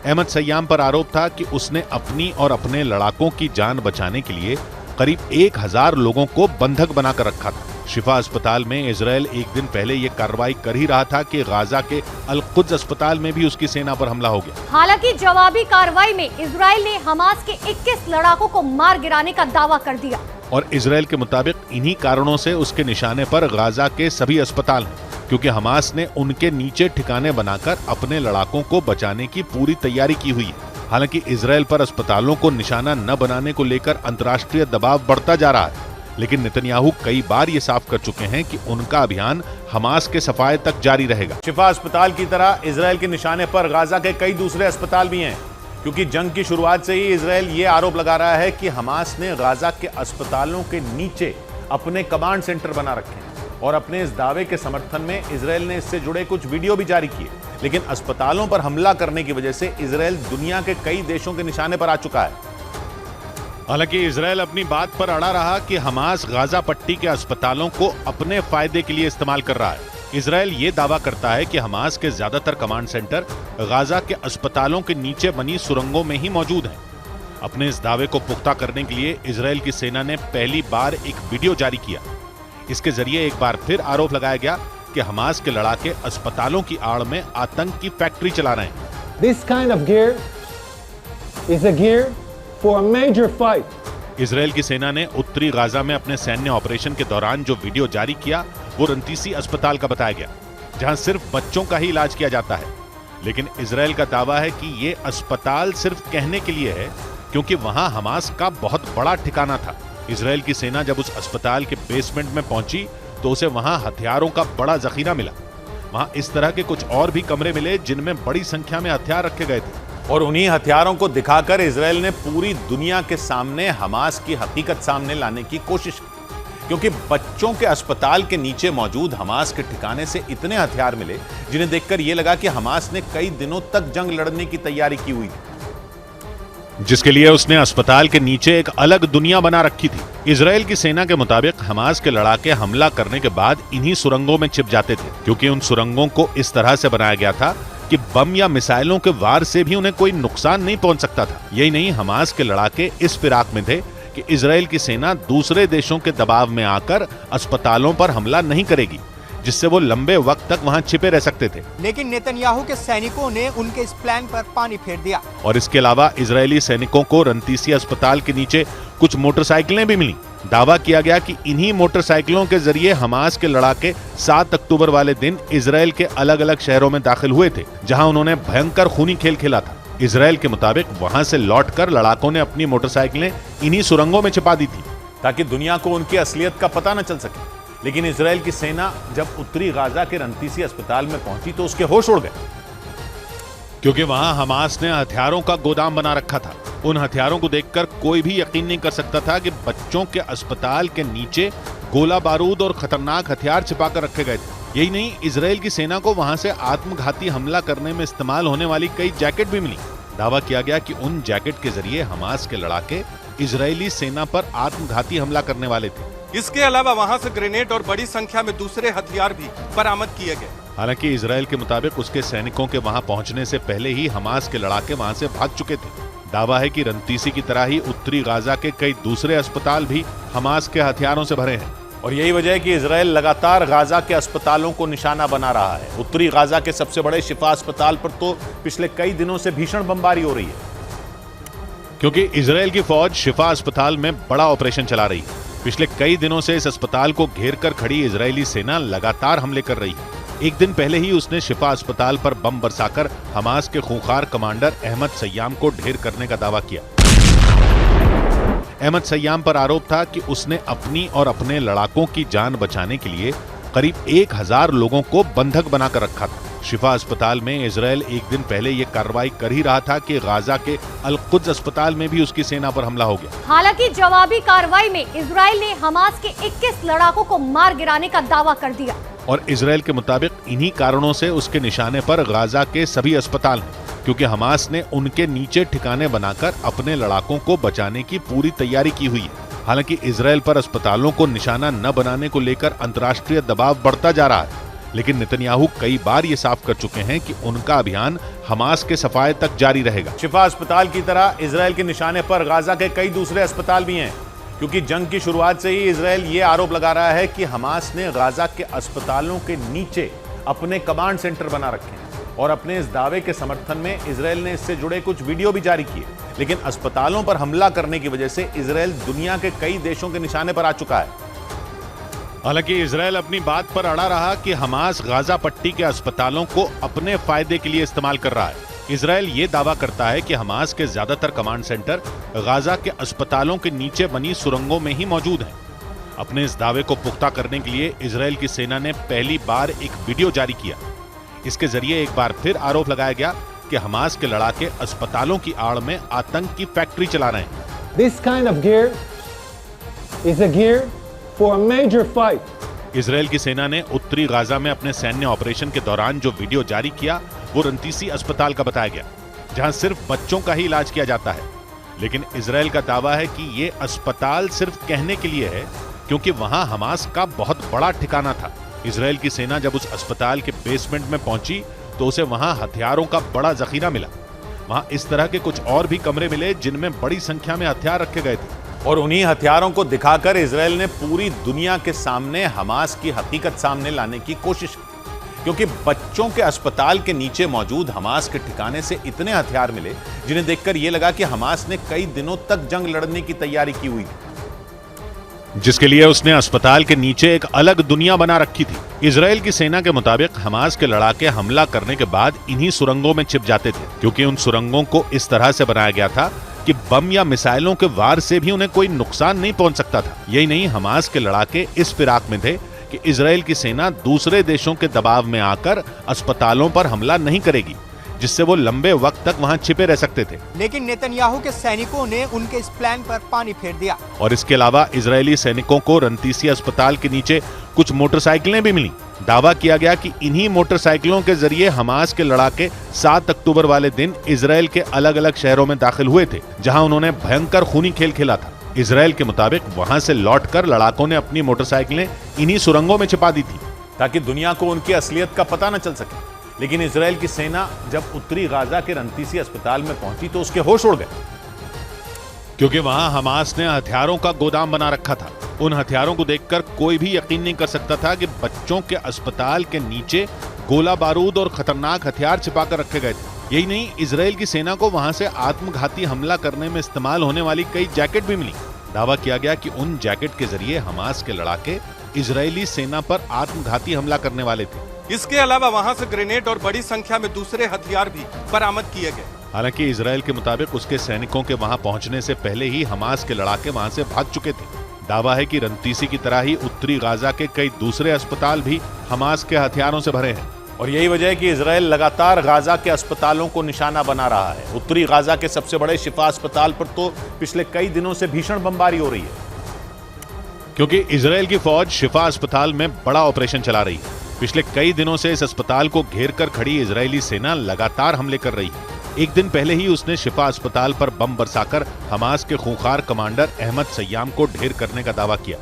अहमद सय्याम पर आरोप था कि उसने अपनी और अपने लड़ाकों की जान बचाने के लिए करीब 1000 लोगों को बंधक बनाकर रखा था। शिफा अस्पताल में इजराइल एक दिन पहले यह कार्रवाई कर ही रहा था कि गाजा के अल-कुद्स अस्पताल में भी उसकी सेना पर हमला हो गया। हालांकि जवाबी कार्रवाई में इजराइल ने हमास के 21 लड़ाकों को मार गिराने का दावा कर दिया। और इजराइल के मुताबिक इन्हीं कारणों से उसके निशाने पर गाजा के सभी अस्पताल हैं, क्योंकि हमास ने उनके नीचे ठिकाने बनाकर अपने लड़ाकों को बचाने की पूरी तैयारी की हुई है। हालांकि इजराइल पर अस्पतालों को निशाना न बनाने को लेकर अंतर्राष्ट्रीय दबाव बढ़ता जा रहा है, लेकिन नेतन्याहू कई बार ये साफ कर चुके हैं कि उनका अभियान हमास के सफाए तक जारी रहेगा। शिफा अस्पताल की तरह इजराइल के निशाने पर गाजा के कई दूसरे अस्पताल भी हैं, क्योंकि जंग की शुरुआत से ही इजराइल ये आरोप लगा रहा है कि हमास ने गाजा के अस्पतालों के नीचे अपने कमांड सेंटर बना रखे हैं। और अपने इस दावे के समर्थन में इजराइल ने इससे जुड़े कुछ वीडियो भी जारी किए। लेकिन अस्पतालों पर हमला करने की वजह से इजराइल दुनिया के कई देशों के निशाने पर आ चुका है। हालांकि इजराइल अपनी बात पर अड़ा रहा कि हमास गाजा पट्टी के अस्पतालों को अपने फायदे के लिए इस्तेमाल कर रहा है। इजराइल ये दावा करता है कि हमास के ज्यादातर कमांड सेंटर गाजा के अस्पतालों के नीचे बनी सुरंगों में ही मौजूद हैं। अपने इस दावे को पुख्ता करने के लिए इजराइल की सेना ने पहली बार एक वीडियो जारी किया। इसके जरिए एक बार फिर आरोप लगाया गया कि हमास के लड़ाके अस्पतालों की आड़ में आतंक की फैक्ट्री चला रहे हैं। This kind of gear is a gear for a major fight. Israel की सेना ने उत्तरी गाजा में अपने सैन्य ऑपरेशन के दौरान जो वीडियो जारी किया वो रंतीसी अस्पताल का बताया गया, जहां सिर्फ बच्चों का ही इलाज किया जाता है। लेकिन इजराइल का दावा है कि ये अस्पताल सिर्फ कहने के लिए है, क्योंकि वहां हमास का बहुत बड़ा ठिकाना था। इजराइल की सेना जब उस अस्पताल के बेसमेंट में पहुंची तो उसे वहां हथियारों का बड़ा जखीरा मिला। वहां इस तरह के कुछ और भी कमरे मिले जिनमें बड़ी संख्या में हथियार रखे गए थे। और उन्हीं हथियारों को दिखाकर इजराइल ने पूरी दुनिया के सामने हमास की हकीकत सामने लाने की कोशिश की, क्योंकि बच्चों के अस्पताल के नीचे मौजूद हमास के ठिकाने से इतने हथियार मिले जिन्हें देखकर यह लगा कि हमास ने कई दिनों तक जंग लड़ने की तैयारी की हुई थी, जिसके लिए उसने अस्पताल के नीचे एक अलग दुनिया बना रखी थी। इजराइल की सेना के मुताबिक हमास के लड़ाके हमला करने के बाद इन्हीं सुरंगों में छिप जाते थे, क्योंकि उन सुरंगों को इस तरह से बनाया गया था कि बम या मिसाइलों के वार से भी उन्हें कोई नुकसान नहीं पहुंच सकता था। यही नहीं, हमास के लड़ाके इस फिराक में थे कि इजराइल की सेना दूसरे देशों के दबाव में आकर अस्पतालों पर हमला नहीं करेगी, जिससे वो लंबे वक्त तक वहां छिपे रह सकते थे। लेकिन नेतन्याहू के सैनिकों ने उनके इस प्लान पर पानी फेर दिया। और इसके अलावा इजरायली सैनिकों को रंतीसी अस्पताल के नीचे कुछ मोटरसाइकिलें भी मिली। दावा किया गया कि इन्हीं मोटरसाइकिलों के जरिए हमास के लड़ाके 7 अक्टूबर वाले दिन इजराइल के अलग अलग शहरों में दाखिल हुए थे, जहां उन्होंने भयंकर खूनी खेल खेला था। इजराइल के मुताबिक वहां से लौटकर लड़ाकों ने अपनी मोटरसाइकिलें इन्हीं सुरंगों में छिपा दी थी, ताकि दुनिया को उनकी असलियत का पता न चल सके। लेकिन इजराइल की सेना जब उत्तरी गाजा के रंतीसी अस्पताल में पहुंची तो उसके होश उड़ गए, क्योंकि वहां हमास ने हथियारों का गोदाम बना रखा था। उन हथियारों को देखकर कोई भी यकीन नहीं कर सकता था कि बच्चों के अस्पताल के नीचे गोला बारूद और खतरनाक हथियार छिपाकर रखे गए थे। यही नहीं, इजराइल की सेना को वहां से आत्मघाती हमला करने में इस्तेमाल होने वाली कई जैकेट भी मिली। दावा किया गया कि उन जैकेट के जरिए हमास के लड़ाके इजरायली सेना पर आत्मघाती हमला करने वाले थे। इसके अलावा वहां से ग्रेनेड और बड़ी संख्या में दूसरे हथियार भी बरामद किए गए। हालांकि इजराइल के मुताबिक उसके सैनिकों के वहां पहुंचने से पहले ही हमास के लड़ाके वहां से भाग चुके थे। दावा है कि रंतीसी की तरह ही उत्तरी गाजा के कई दूसरे अस्पताल भी हमास के हथियारों से भरे हैं। और यही वजह है कि इजराइल लगातार गाजा के अस्पतालों को निशाना बना रहा है। उत्तरी गाजा के सबसे बड़े शिफा अस्पताल पर तो पिछले कई दिनों से भीषण बमबारी हो रही है, क्योंकि इजराइल की फौज शिफा अस्पताल में बड़ा ऑपरेशन चला रही है। पिछले कई दिनों से इस अस्पताल को घेर कर खड़ी इजरायली सेना लगातार हमले कर रही है। एक दिन पहले ही उसने शिफा अस्पताल पर बम बरसाकर हमास के खूंखार कमांडर अहमद सय्याम को ढेर करने का दावा किया। अहमद सय्याम पर आरोप था कि उसने अपनी और अपने लड़ाकों की जान बचाने के लिए करीब 1000 लोगों को बंधक बनाकर रखा था। शिफा अस्पताल में इजराइल एक दिन पहले यह कार्रवाई कर ही रहा था कि गाजा के अल-कुद्स अस्पताल में भी उसकी सेना पर हमला हो गया। हालांकि जवाबी कार्रवाई में इजराइल ने हमास के 21 लड़ाकों को मार गिराने का दावा कर दिया। और इजराइल के मुताबिक इन्हीं कारणों से उसके निशाने पर गाजा के सभी अस्पताल हैं, क्योंकि हमास ने उनके नीचे ठिकाने बनाकर अपने लड़ाकों को बचाने की पूरी तैयारी की हुई है। हालांकि इजराइल पर अस्पतालों को निशाना न बनाने को लेकर अंतर्राष्ट्रीय दबाव बढ़ता जा रहा है, लेकिन नेतन्याहू कई बार ये साफ कर चुके हैं कि उनका अभियान हमास के सफाये तक जारी रहेगा। शिफा अस्पताल की तरह इजराइल के निशाने पर गाजा के कई दूसरे अस्पताल भी हैं, क्योंकि जंग की शुरुआत से ही इजराइल ये आरोप लगा रहा है कि हमास ने गाजा के अस्पतालों के नीचे अपने कमांड सेंटर बना रखे हैं। और अपने इस दावे के समर्थन में इजराइल ने इससे जुड़े कुछ वीडियो भी जारी किए, लेकिन अस्पतालों पर हमला करने की वजह से इजराइल दुनिया के कई देशों के निशाने पर आ चुका है। हालांकि इजराइल अपनी बात पर अड़ा रहा कि हमास गाजा पट्टी के अस्पतालों को अपने फायदे के लिए इस्तेमाल कर रहा है। इजराइल ये दावा करता है कि हमास के ज्यादातर कमांड सेंटर गाजा के अस्पतालों के नीचे बनी सुरंगों में ही मौजूद हैं। अपने इस दावे को पुख्ता करने के लिए इजराइल की सेना ने पहली बार एक वीडियो जारी किया। इसके जरिए एक बार फिर आरोप लगाया गया कि हमास के लड़ाके अस्पतालों की आड़ में आतंक की फैक्ट्री चला रहे हैं। This kind of gear is a gear for a major fight. Israel की सेना ने उत्तरी गाजा में अपने सैन्य ऑपरेशन के दौरान जो वीडियो जारी किया वो रंतीसी अस्पताल का बताया गया, जहां सिर्फ बच्चों का ही इलाज किया जाता है। लेकिन इजराइल का दावा है कि ये अस्पताल सिर्फ कहने के लिए है, क्योंकि वहां हमास का बहुत बड़ा ठिकाना था। इजराइल की सेना जब उस अस्पताल के बेसमेंट में पहुंची तो उसे वहां हथियारों का बड़ा जखीरा मिला। वहां इस तरह के कुछ और भी कमरे मिले जिनमें बड़ी संख्या में हथियार रखे गए थे। और उन्हीं हथियारों को दिखाकर इजराइल ने पूरी दुनिया के सामने हमास की हकीकत सामने लाने की कोशिश की, क्योंकि बच्चों के अस्पताल के नीचे मौजूद हमास के ठिकाने से इतने हथियार मिले जिन्हें देखकर यह लगा कि हमास ने कई दिनों तक जंग लड़ने की तैयारी की हुई थी, जिसके लिए उसने अस्पताल के नीचे एक अलग दुनिया बना रखी थी। इजराइल की सेना के मुताबिक हमास के लड़ाके हमला करने के बाद इन्हीं सुरंगों में छिप जाते थे, क्योंकि उन सुरंगों को इस तरह से बनाया गया था कि बम या मिसाइलों के वार से भी उन्हें कोई नुकसान नहीं पहुंच सकता था। यही नहीं, हमास के लड़ाके इस फिराक में थे कि इजराइल की सेना दूसरे देशों के दबाव में आकर अस्पतालों पर हमला नहीं करेगी, जिससे वो लंबे वक्त तक वहां छिपे रह सकते थे। लेकिन नेतन्याहू के सैनिकों ने उनके इस प्लान पर पानी फेर दिया। और इसके अलावा इजरायली सैनिकों को रंतीसी अस्पताल के नीचे कुछ मोटरसाइकिलें भी मिली। दावा किया गया कि इन्हीं मोटरसाइकिलों के जरिए हमास के लड़ाके 7 अक्टूबर वाले दिन इजराइल के अलग अलग शहरों में दाखिल हुए थे, जहां उन्होंने भयंकर खूनी खेल खेला था। इजराइल के मुताबिक वहां से लौटकर लड़ाकों ने अपनी मोटरसाइकिलें इन्हीं सुरंगों में छिपा दी थी, ताकि दुनिया को उनकी असलियत का पता न चल सके। लेकिन इजराइल की सेना जब उत्तरी गाजा के रंतीसी अस्पताल में पहुंची तो उसके होश उड़ गए, क्योंकि वहां हमास ने हथियारों का गोदाम बना रखा था। उन हथियारों को देखकर कोई भी यकीन नहीं कर सकता था कि बच्चों के अस्पताल के नीचे गोला बारूद और खतरनाक हथियार छिपाकर रखे गए थे। यही नहीं, इजराइल की सेना को वहां से आत्मघाती हमला करने में इस्तेमाल होने वाली कई जैकेट भी मिली। दावा किया गया कि उन जैकेट के जरिए हमास के लड़ाके इजरायली सेना पर आत्मघाती हमला करने वाले थे। इसके अलावा वहां से ग्रेनेड और बड़ी संख्या में दूसरे हथियार भी बरामद किए गए। हालांकि इजराइल के मुताबिक उसके सैनिकों के वहां पहुंचने से पहले ही हमास के लड़ाके वहां से भाग चुके थे। दावा है कि रंतीसी की तरह ही उत्तरी गाजा के कई दूसरे अस्पताल भी हमास के हथियारों से भरे हैं। और यही वजह है कि इजराइल लगातार गाजा के अस्पतालों को निशाना बना रहा है। उत्तरी गाजा के सबसे बड़े शिफा अस्पताल पर तो पिछले कई दिनों से भीषण बमबारी हो रही है, क्योंकि इजराइल की फौज शिफा अस्पताल में बड़ा ऑपरेशन चला रही है। पिछले कई दिनों से इस अस्पताल को घेर कर खड़ी इजरायली सेना लगातार हमले कर रही है। एक दिन पहले ही उसने शिफा अस्पताल पर बम बरसाकर हमास के खूंखार कमांडर अहमद सय्याम को ढेर करने का दावा किया।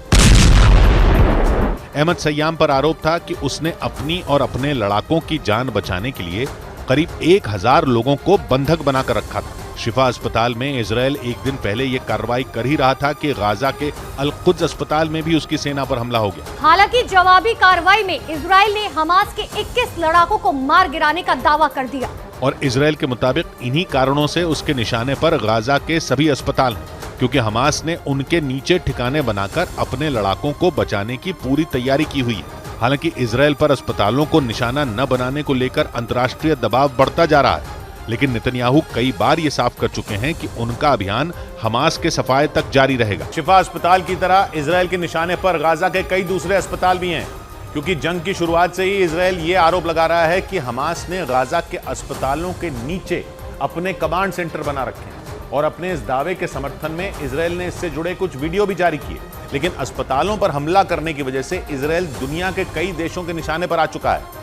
अहमद सय्याम पर आरोप था कि उसने अपनी और अपने लड़ाकों की जान बचाने के लिए करीब 1000 लोगों को बंधक बनाकर रखा था। शिफा अस्पताल में इजरायल एक दिन पहले ये कार्रवाई कर ही रहा था कि गाजा के अल-कुद्स अस्पताल में भी उसकी सेना पर हमला हो गया। हालांकि जवाबी कार्रवाई में इजरायल ने हमास के 21 लड़ाकों को मार गिराने का दावा कर दिया और इजरायल के मुताबिक इन्हीं कारणों से उसके निशाने पर गाजा के सभी अस्पताल हैं, क्योंकि हमास ने उनके नीचे ठिकाने बनाकर अपने लड़ाकों को बचाने की पूरी तैयारी की हुई है। हालांकि इजरायल पर अस्पतालों को निशाना न बनाने को लेकर अंतर्राष्ट्रीय दबाव बढ़ता जा रहा है, लेकिन नेतन्याहू कई बार ये साफ कर चुके हैं कि उनका अभियान हमास के सफाये तक जारी रहेगा। शिफा अस्पताल की तरह इजरायल के निशाने पर गाजा के कई दूसरे अस्पताल भी हैं, क्योंकि जंग की शुरुआत से ही इजरायल ये आरोप लगा रहा है कि हमास ने गाजा के अस्पतालों के नीचे अपने कमांड सेंटर बना रखे हैं। और अपने इस दावे के समर्थन में इजरायल ने इससे जुड़े कुछ वीडियो भी जारी किए, लेकिन अस्पतालों पर हमला करने की वजह से इजरायल दुनिया के कई देशों के निशाने पर आ चुका है।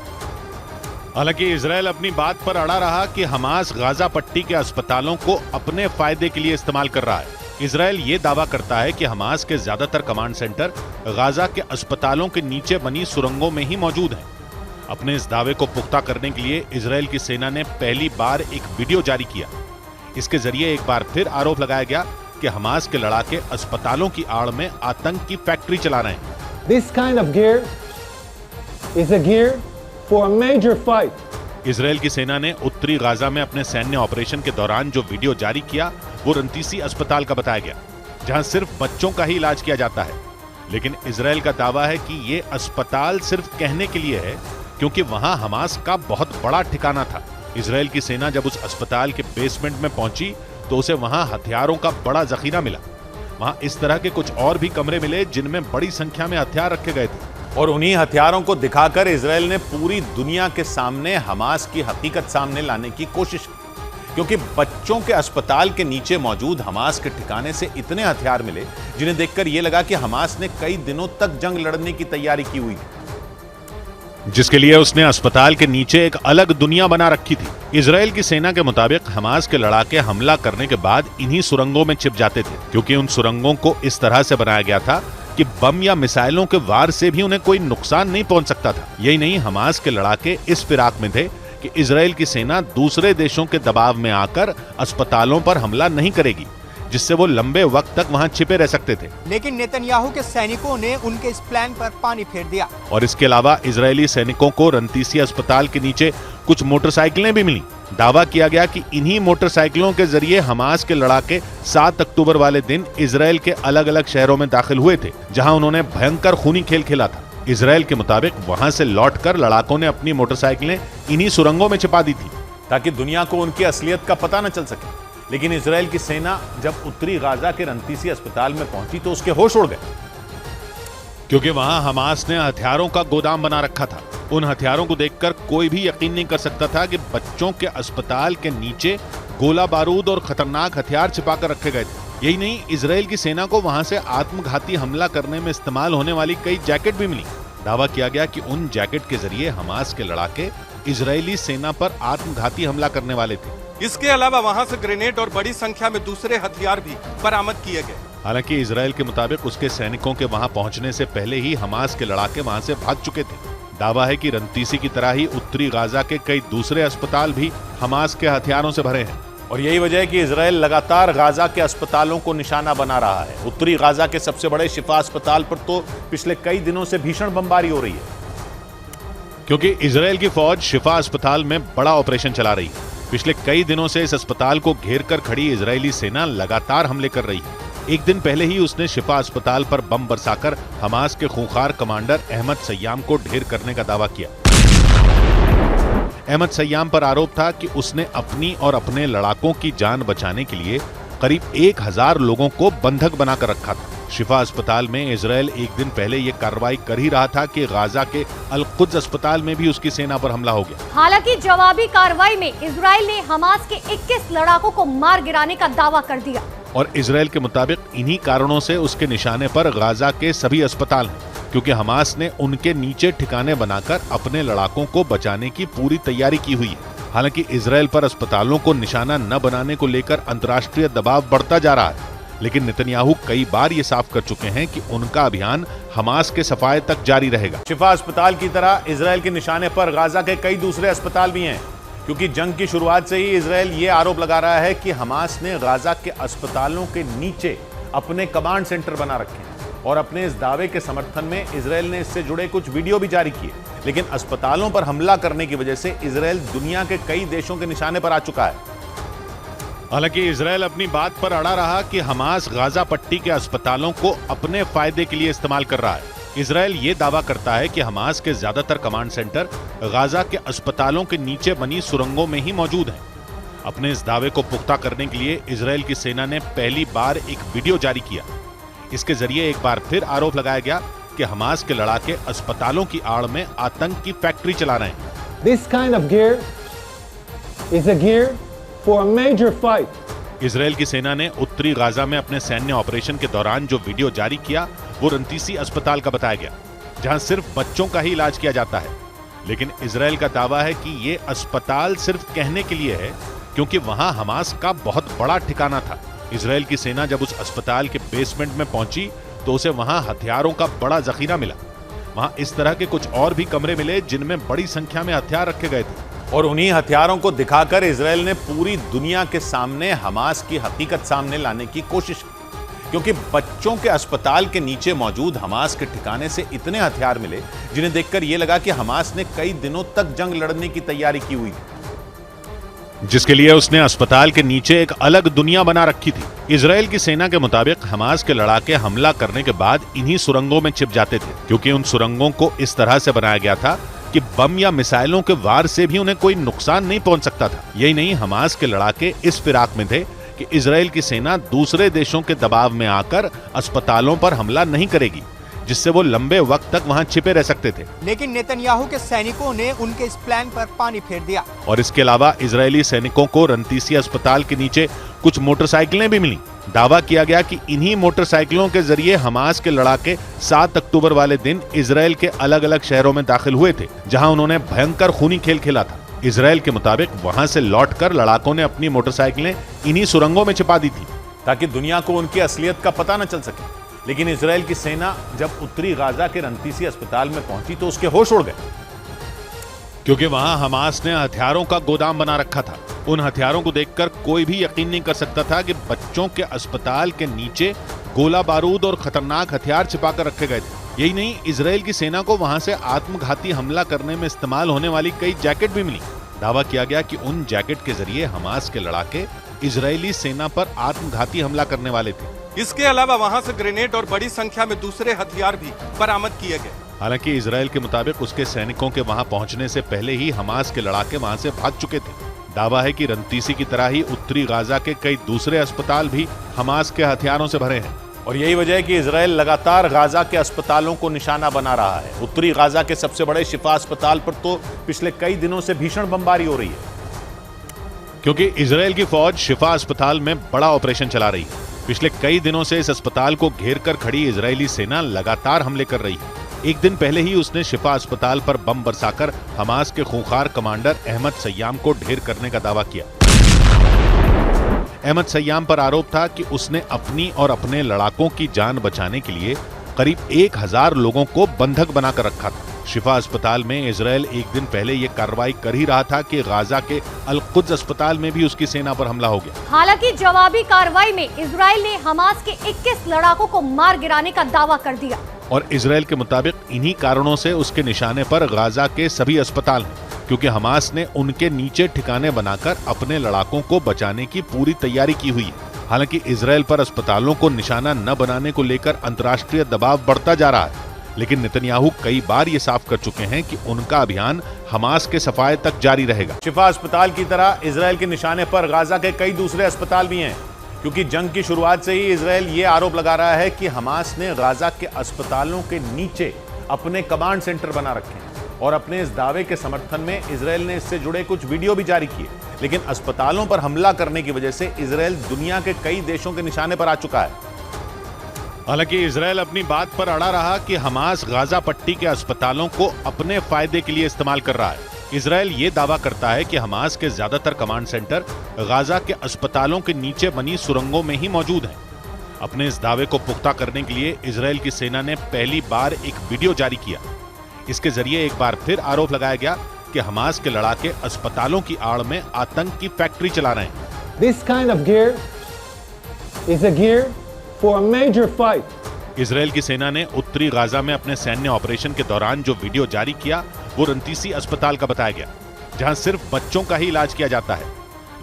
हालांकि इजरायल अपनी बात पर अड़ा रहा कि हमास गाजा पट्टी के अस्पतालों को अपने फायदे के लिए इस्तेमाल कर रहा है। इजरायल ये दावा करता है कि हमास के ज्यादातर कमांड सेंटर गाजा के अस्पतालों के नीचे बनी सुरंगों में ही मौजूद हैं। अपने इस दावे को पुख्ता करने के लिए इजरायल की सेना ने पहली बार एक वीडियो जारी किया। इसके जरिए एक बार फिर आरोप लगाया गया कि हमास के लड़ाके अस्पतालों की आड़ में आतंक की फैक्ट्री चला रहे हैं। This kind of gear is a gear for a major fight. Israel की सेना ने उत्तरी गाजा में अपने सैन्य ऑपरेशन के दौरान जो वीडियो जारी किया वो रंतीसी अस्पताल का बताया गया, जहां सिर्फ बच्चों का ही इलाज किया जाता है। लेकिन इजरायल का दावा है कि ये अस्पताल सिर्फ कहने के लिए है, क्योंकि वहां हमास का बहुत बड़ा ठिकाना था। इजरायल की सेना जब उस अस्पताल के बेसमेंट में पहुंची तो उसे वहां हथियारों का बड़ा जखीरा मिला। वहां इस तरह के कुछ और भी कमरे मिले जिनमें बड़ी संख्या में हथियार रखे गए थे। और उन्हीं हथियारों को दिखाकर इजरायल ने पूरी दुनिया के सामने हमास की हकीकत सामने लाने की कोशिश की, क्योंकि बच्चों के अस्पताल के नीचे मौजूद हमास के ठिकाने से इतने हथियार मिले जिन्हें देखकर यह लगा कि हमास ने कई दिनों तक जंग लड़ने की तैयारी की हुई है, जिसके लिए उसने अस्पताल के नीचे एक अलग दुनिया बना रखी थी। इजरायल की सेना के मुताबिक हमास के लड़ाके हमला करने के बाद इन्हीं सुरंगों में छिप जाते थे, क्योंकि उन सुरंगों को इस तरह से बनाया गया था कि बम या मिसाइलों के वार से भी उन्हें कोई नुकसान नहीं पहुंच सकता था। यही नहीं, हमास के लड़ाके इस फिराक में थे कि इजरायल की सेना दूसरे देशों के दबाव में आकर अस्पतालों पर हमला नहीं करेगी, जिससे वो लंबे वक्त तक वहां छिपे रह सकते थे। लेकिन नेतन्याहू के सैनिकों ने उनके इस प्लान पर पानी फेर दिया। और इसके अलावा इजरायली सैनिकों को रंतीसी अस्पताल के नीचे कुछ मोटरसाइकिलें भी मिली। दावा किया गया कि इन्हीं मोटरसाइकिलों के जरिए हमास के लड़ाके 7 अक्टूबर वाले दिन इजरायल के अलग अलग शहरों में दाखिल हुए थे, जहां उन्होंने भयंकर खूनी खेल खेला था। इजरायल के मुताबिक वहां से लौटकर लड़ाकों ने अपनी मोटरसाइकिलें इन्हीं सुरंगों में छिपा दी थी, ताकि दुनिया को उनकी असलियत का पता न चल सके। लेकिन इजरायल की सेना जब उत्तरी गाजा के रंतीसी अस्पताल में पहुंची तो उसके होश उड़ गए, क्योंकि वहां हमास ने हथियारों का गोदाम बना रखा था। उन हथियारों को देखकर कोई भी यकीन नहीं कर सकता था कि बच्चों के अस्पताल के नीचे गोला बारूद और खतरनाक हथियार छिपाकर रखे गए थे। यही नहीं, इजरायल की सेना को वहां से आत्मघाती हमला करने में इस्तेमाल होने वाली कई जैकेट भी मिली। दावा किया गया कि उन जैकेट के जरिए हमास के लड़ाके इजरायली सेना पर आत्मघाती हमला करने वाले थे। इसके अलावा वहां से ग्रेनेड और बड़ी संख्या में दूसरे हथियार भी बरामद किए गए। हालांकि इजरायल के मुताबिक उसके सैनिकों के वहां पहुंचने से पहले ही हमास के लड़ाके वहां से भाग चुके थे। दावा है कि रंतीसी की तरह ही उत्तरी गाजा के कई दूसरे अस्पताल भी हमास के हथियारों से भरे हैं। और यही वजह है कि इजरायल लगातार गाजा के अस्पतालों को निशाना बना रहा है। उत्तरी गाजा के सबसे बड़े शिफा अस्पताल पर तो पिछले कई दिनों से भीषण बमबारी हो रही है, क्योंकि इजरायल की फौज शिफा अस्पताल में बड़ा ऑपरेशन चला रही है। पिछले कई दिनों से इस अस्पताल को घेर कर खड़ी इजरायली सेना लगातार हमले कर रही है। एक दिन पहले ही उसने शिफा अस्पताल पर बम बरसाकर हमास के खूंखार कमांडर अहमद सय्याम को ढेर करने का दावा किया। अहमद सय्याम पर आरोप था कि उसने अपनी और अपने लड़ाकों की जान बचाने के लिए करीब 1000 लोगों को बंधक बनाकर रखा था। शिफा अस्पताल में इजरायल एक दिन पहले ये कार्रवाई कर ही रहा था कि गाजा के अल-कुद्स अस्पताल में भी उसकी सेना पर हमला हो गया। हालांकि जवाबी कार्रवाई में इजरायल ने हमास के 21 लड़ाकों को मार गिराने का दावा कर दिया। और इजरायल के मुताबिक इन्हीं कारणों से उसके निशाने पर गाजा के सभी अस्पताल हैं, क्योंकि हमास ने उनके नीचे ठिकाने बनाकर अपने लड़ाकों को बचाने की पूरी तैयारी की हुई है। हालांकि इजरायल पर अस्पतालों को निशाना न बनाने को लेकर अंतर्राष्ट्रीय दबाव बढ़ता जा रहा है, लेकिन नेतन्याहू कई बार ये साफ कर चुके हैं कि उनका अभियान हमास के सफाये तक जारी रहेगा। शिफा अस्पताल की तरह इजरायल के निशाने पर गाजा के कई दूसरे अस्पताल भी हैं, क्योंकि जंग की शुरुआत से ही इजरायल ये आरोप लगा रहा है कि हमास ने गाजा के अस्पतालों के नीचे अपने कमांड सेंटर बना रखे हैं और अपने इस दावे के समर्थन में इजरायल ने इससे जुड़े कुछ वीडियो भी जारी किए। लेकिन अस्पतालों पर हमला करने की वजह से इजरायल दुनिया के कई देशों के निशाने पर आ चुका है। हालांकि इजरायल अपनी बात पर अड़ा रहा कि हमास गाजा पट्टी के अस्पतालों को अपने फायदे के लिए इस्तेमाल कर रहा है। इजरायल ये दावा करता है कि हमास के ज्यादातर कमांड सेंटर गाजा के अस्पतालों के नीचे बनी सुरंगों में ही मौजूद हैं। अपने इस दावे को पुख्ता करने के लिए इजरायल की सेना ने पहली बार एक वीडियो जारी किया। इसके जरिए एक बार फिर आरोप लगाया गया कि हमास के लड़ाके अस्पतालों की आड़ में आतंक की फैक्ट्री चला रहे हैं। This kind of gear is a gear for a major fight. Israel की सेना ने उत्तरी गाजा में अपने सैन्य ऑपरेशन के दौरान जो वीडियो जारी किया वो रंतीसी अस्पताल का बताया गया, जहां सिर्फ बच्चों का ही इलाज किया जाता है। लेकिन इजरायल का दावा है कि ये अस्पताल सिर्फ कहने के लिए है, क्योंकि वहां हमास का बहुत बड़ा ठिकाना था। इजरायल की सेना जब उस अस्पताल के बेसमेंट में पहुंची तो उसे वहां हथियारों का बड़ा जखीरा मिला। वहां इस तरह के कुछ और भी कमरे मिले जिनमें बड़ी संख्या में हथियार रखे गए थे। और उन्हीं हथियारों को दिखाकर इजरायल ने पूरी दुनिया के सामने हमास की हकीकत सामने लाने की कोशिश की, क्योंकि बच्चों के अस्पताल के नीचे मौजूद हमास के ठिकाने से इतने हथियार मिले जिन्हें देखकर यह लगा कि हमास ने कई दिनों तक जंग लड़ने की तैयारी की हुई थी, जिसके लिए उसने अस्पताल के नीचे एक अलग दुनिया बना रखी थी। इजरायल की सेना के मुताबिक हमास के लड़ाके हमला करने के बाद इन्हीं सुरंगों में छिप जाते थे, क्योंकि उन सुरंगों को इस तरह से बनाया गया था कि बम या मिसाइलों के वार से भी उन्हें कोई नुकसान नहीं पहुंच सकता था। यही नहीं, हमास के लड़ाके इस फिराक में थे कि इजरायल की सेना दूसरे देशों के दबाव में आकर अस्पतालों पर हमला नहीं करेगी, जिससे वो लंबे वक्त तक वहां छिपे रह सकते थे। लेकिन नेतन्याहू के सैनिकों ने उनके इस प्लान पर पानी फेर दिया। और इसके अलावा इजरायली सैनिकों को रंतीसी अस्पताल के नीचे कुछ मोटरसाइकिलें भी मिली। दावा किया गया कि इन्हीं मोटरसाइकिलों के जरिए हमास के लड़ाके 7 अक्टूबर वाले दिन इजरायल के अलग अलग शहरों में दाखिल हुए थे, जहां उन्होंने भयंकर खूनी खेल खेला था। इजरायल के मुताबिक वहां से लौटकर लड़ाकों ने अपनी मोटरसाइकिलें इन्हीं सुरंगों में छिपा दी थी, ताकि दुनिया को उनकी असलियत का पता न चल सके। लेकिन इजरायल की सेना जब उत्तरी गाजा के रंतीसी अस्पताल में पहुंची तो उसके होश उड़ गए, क्योंकि वहां हमास ने हथियारों का गोदाम बना रखा था। उन हथियारों को देखकर कोई भी यकीन नहीं कर सकता था कि बच्चों के अस्पताल के नीचे गोला बारूद और खतरनाक हथियार छिपाकर रखे गए थे। यही नहीं, इजरायल की सेना को वहां से आत्मघाती हमला करने में इस्तेमाल होने वाली कई जैकेट भी मिली। दावा किया गया कि उन जैकेट के जरिए हमास के लड़ाके इजरायली सेना पर आत्मघाती हमला करने वाले थे। इसके अलावा वहां से ग्रेनेड और बड़ी संख्या में दूसरे हथियार भी बरामद किए गए। हालांकि इजरायल के मुताबिक उसके सैनिकों के वहां पहुंचने से पहले ही हमास के लड़ाके वहां से भाग चुके थे। दावा है कि रंतीसी की तरह ही उत्तरी गाजा के कई दूसरे अस्पताल भी हमास के हथियारों से भरे हैं। और यही वजह है कि इजरायल लगातार गाजा के अस्पतालों को निशाना बना रहा है। उत्तरी गाजा के सबसे बड़े शिफा अस्पताल पर तो पिछले कई दिनों से भीषण बमबारी हो रही है, क्योंकि इजरायल की फौज शिफा अस्पताल में बड़ा ऑपरेशन चला रही है। पिछले कई दिनों से इस अस्पताल को घेर कर खड़ी इजरायली सेना लगातार हमले कर रही है। एक दिन पहले ही उसने शिफा अस्पताल पर बम बरसाकर हमास के खूंखार कमांडर अहमद सय्याम को ढेर करने का दावा किया। अहमद सय्याम पर आरोप था कि उसने अपनी और अपने लड़ाकों की जान बचाने के लिए करीब 1000 लोगों को बंधक बनाकर रखा था। शिफा अस्पताल में इजरायल एक दिन पहले यह कार्रवाई कर ही रहा था कि गाजा के अल-कुद्स अस्पताल में भी उसकी सेना पर हमला हो गया। हालांकि जवाबी कार्रवाई में इजरायल ने हमास के 21 लड़ाकों को मार गिराने का दावा कर दिया। और इजरायल के मुताबिक इन्हीं कारणों से उसके निशाने पर गाजा के सभी अस्पताल हैं, क्योंकि हमास ने उनके नीचे ठिकाने बनाकर अपने लड़ाकों को बचाने की पूरी तैयारी की हुई है। हालांकि इजरायल पर अस्पतालों को निशाना न बनाने को लेकर अंतर्राष्ट्रीय दबाव बढ़ता जा रहा है, लेकिन नेतन्याहू कई बार ये साफ कर चुके हैं कि उनका अभियान हमास के सफाये तक जारी रहेगा। शिफा अस्पताल की तरह इजरायल के निशाने पर गाजा के कई दूसरे अस्पताल भी हैं, क्योंकि जंग की शुरुआत से ही इजरायल ये आरोप लगा रहा है कि हमास ने गाजा के अस्पतालों के नीचे अपने कमांड सेंटर बना रखे हैं। और अपने इस दावे के समर्थन में इजरायल ने इससे जुड़े कुछ वीडियो भी जारी किए। लेकिन अस्पतालों पर हमला करने की वजह से इजरायल दुनिया के कई देशों के निशाने पर आ चुका है। हालांकि इजरायल अपनी बात पर अड़ा रहा कि हमास गाजा पट्टी के अस्पतालों को अपने फायदे के लिए इस्तेमाल कर रहा है। इजरायल ये दावा करता है कि हमास के ज्यादातर कमांड सेंटर गाजा के अस्पतालों के नीचे बनी सुरंगों में ही मौजूद हैं। अपने इस दावे को पुख्ता करने के लिए इजरायल की सेना ने पहली बार एक वीडियो जारी किया। इसके जरिए एक बार फिर आरोप लगाया गया कि हमास के लड़ाके अस्पतालों की आड़ में आतंक की फैक्ट्री चला रहे हैं। This kind of gear is a gear for a major fight. Israel की सेना ने उत्तरी गाजा में अपने सैन्य ऑपरेशन के दौरान जो वीडियो जारी किया वो रंतीसी अस्पताल का बताया गया, जहां सिर्फ बच्चों का ही इलाज किया जाता है।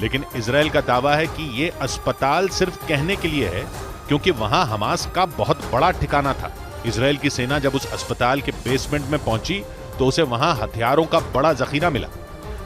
लेकिन इजराइल का दावा है कि ये अस्पताल सिर्फ कहने के लिए है, क्योंकि वहां हमास का बहुत बड़ा ठिकाना था। इजराइल की सेना जब उस अस्पताल के बेसमेंट में पहुंची तो उसे वहां हथियारों का बड़ा जखीरा मिला।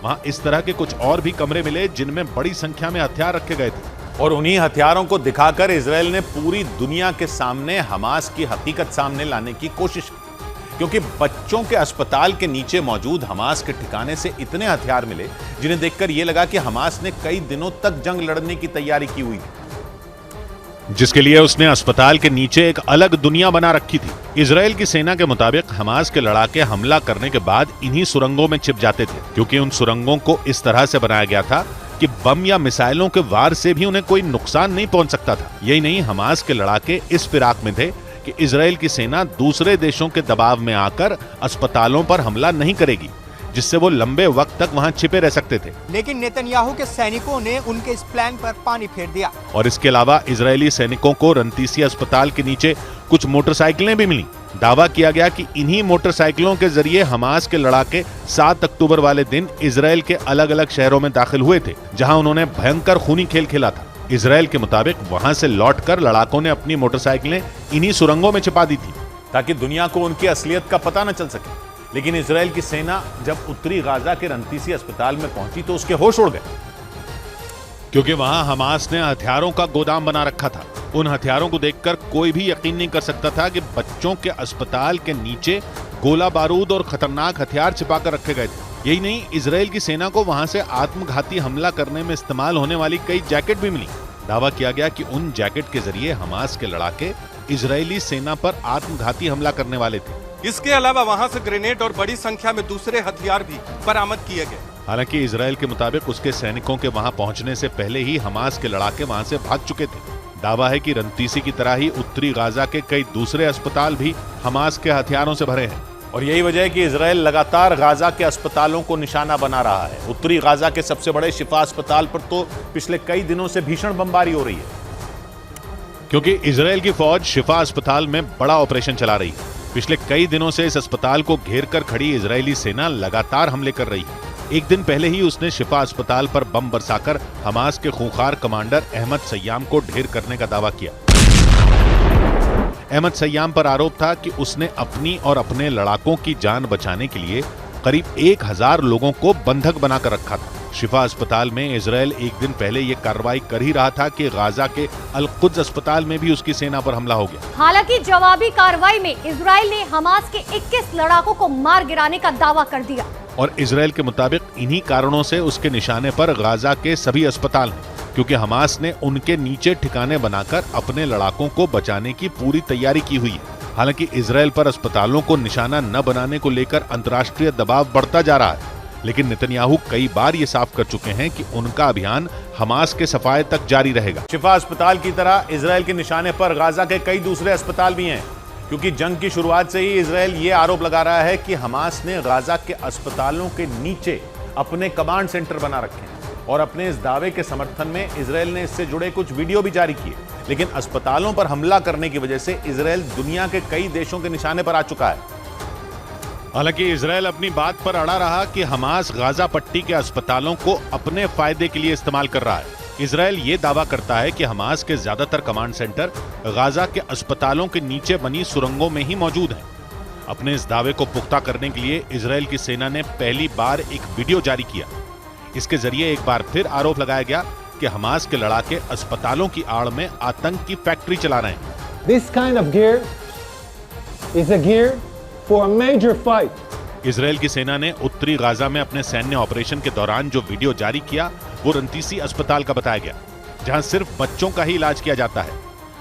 वहां इस तरह के कुछ और भी कमरे मिले जिनमें बड़ी संख्या में हथियार रखे गए थे। और उन्हीं हथियारों को दिखाकर इजराइल ने पूरी दुनिया के सामने हमास की हकीकत सामने लाने की कोशिश की, क्योंकि बच्चों के अस्पताल के नीचे मौजूद हमास के ठिकाने से इतने हथियार मिले जिन्हें देखकर यह लगा कि हमास ने कई दिनों तक जंग लड़ने की तैयारी की हुई थी, जिसके लिए उसने अस्पताल के नीचे एक अलग दुनिया बना रखी थी। इजराइल की सेना के मुताबिक हमास के लड़ाके हमला करने के बाद इन्हीं सुरंगों में छिप जाते थे, क्योंकि उन सुरंगों को इस तरह से बनाया गया था कि बम या मिसाइलों के वार से भी उन्हें कोई नुकसान नहीं पहुंच सकता था। यही नहीं, हमास के लड़ाके इस फिराक में थे कि इजराइल की सेना दूसरे देशों के दबाव में आकर अस्पतालों पर हमला नहीं करेगी, जिससे वो लंबे वक्त तक वहां छिपे रह सकते थे। लेकिन नेतन्याहू के सैनिकों ने उनके इस प्लान पर पानी फेर दिया। और इसके अलावा इजरायली सैनिकों को रंतीसी अस्पताल के नीचे कुछ मोटरसाइकिलें भी मिली। दावा किया गया कि इन्हीं मोटरसाइकिलों के जरिए हमास के लड़ाके 7 अक्टूबर वाले दिन इजराइल के अलग अलग शहरों में दाखिल हुए थे, जहां उन्होंने भयंकर खूनी खेल खेला था। इजराइल के मुताबिक वहां से लौटकर लड़ाकों ने अपनी मोटरसाइकिलें इन्हीं सुरंगों में छिपा दी थी, ताकि दुनिया को उनकी असलियत का पता न चल सके। लेकिन इजराइल की सेना जब उत्तरी गाजा के रंतीसी अस्पताल में पहुंची तो उसके होश उड़ गए, क्योंकि वहां हमास ने हथियारों का गोदाम बना रखा था। उन हथियारों को देखकर कोई भी यकीन नहीं कर सकता था कि बच्चों के अस्पताल के नीचे गोला बारूद और खतरनाक हथियार छिपाकर रखे गए थे। यही नहीं, इजराइल की सेना को वहां से आत्मघाती हमला करने में इस्तेमाल होने वाली कई जैकेट भी मिली। दावा किया गया कि उन जैकेट के जरिए हमास के लड़ाके इजरायली सेना पर आत्मघाती हमला करने वाले थे। इसके अलावा वहां से ग्रेनेड और बड़ी संख्या में दूसरे हथियार भी बरामद किए गए। हालांकि इजराइल के मुताबिक उसके सैनिकों के वहां पहुंचने से पहले ही हमास के लड़ाके वहां से भाग चुके थे। दावा है कि रंतीसी की तरह ही उत्तरी गाजा के कई दूसरे अस्पताल भी हमास के हथियारों से भरे हैं। और यही वजह है कि इजराइल लगातार गाजा के अस्पतालों को निशाना बना रहा है। उत्तरी गाजा के सबसे बड़े शिफा अस्पताल पर तो पिछले कई दिनों से भीषण बमबारी हो रही है, क्योंकि इजराइल की फौज शिफा अस्पताल में बड़ा ऑपरेशन चला रही है। पिछले कई दिनों से इस अस्पताल को घेर कर खड़ी इजरायली सेना लगातार हमले कर रही है। एक दिन पहले ही उसने शिफा अस्पताल पर बम बरसाकर हमास के खूंखार कमांडर अहमद सय्याम को ढेर करने का दावा किया। अहमद सय्याम पर आरोप था कि उसने अपनी और अपने लड़ाकों की जान बचाने के लिए करीब 1000 लोगों को बंधक बनाकर रखा था। शिफा अस्पताल में इजराइल एक दिन पहले ये कार्रवाई कर ही रहा था कि गाजा के अल-कुद्स अस्पताल में भी उसकी सेना पर हमला हो गया। हालांकि जवाबी कार्रवाई में इजराइल ने हमास के 21 लड़ाकों को मार गिराने का दावा कर दिया। और इजराइल के मुताबिक इन्हीं कारणों से उसके निशाने पर गाजा के सभी अस्पताल हैं, क्योंकि हमास ने उनके नीचे ठिकाने बनाकर अपने लड़ाकों को बचाने की पूरी तैयारी की हुई है। हालांकि इजराइल पर अस्पतालों को निशाना न बनाने को लेकर अंतर्राष्ट्रीय दबाव बढ़ता जा रहा है, लेकिन नेतन्याहू कई बार ये साफ कर चुके हैं कि उनका अभियान हमास के सफाए तक जारी रहेगा। शिफा अस्पताल की तरह इजराइल के निशाने पर गाजा के कई दूसरे अस्पताल भी हैं, क्योंकि जंग की शुरुआत से ही इजराइल ये आरोप लगा रहा है कि हमास ने गाजा के अस्पतालों के नीचे अपने कमांड सेंटर बना रखे हैं। और अपने इस दावे के समर्थन में इजराइल ने इससे जुड़े कुछ वीडियो भी जारी किए। लेकिन अस्पतालों पर हमला करने की वजह से इजराइल दुनिया के कई देशों के निशाने पर आ चुका है। हालांकि इजराइल अपनी बात पर अड़ा रहा कि हमास गाजा पट्टी के अस्पतालों को अपने फायदे के लिए इस्तेमाल कर रहा है। इजराइल ये दावा करता है कि हमास के ज्यादातर कमांड सेंटर गाजा के अस्पतालों के नीचे बनी सुरंगों में ही मौजूद हैं। अपने इस दावे को पुख्ता करने के लिए इजराइल की सेना ने पहली बार एक वीडियो जारी किया। इसके जरिए एक बार फिर आरोप लगाया गया कि हमास के लड़ाके अस्पतालों की आड़ में आतंक की फैक्ट्री चला रहे हैं। This kind of gear is a gear for a major fight. Israel की सेना ने उत्तरी गाजा में अपने सैन्य ऑपरेशन के दौरान जो वीडियो जारी किया वो रंतीसी अस्पताल का बताया गया, जहां सिर्फ बच्चों का ही इलाज किया जाता है।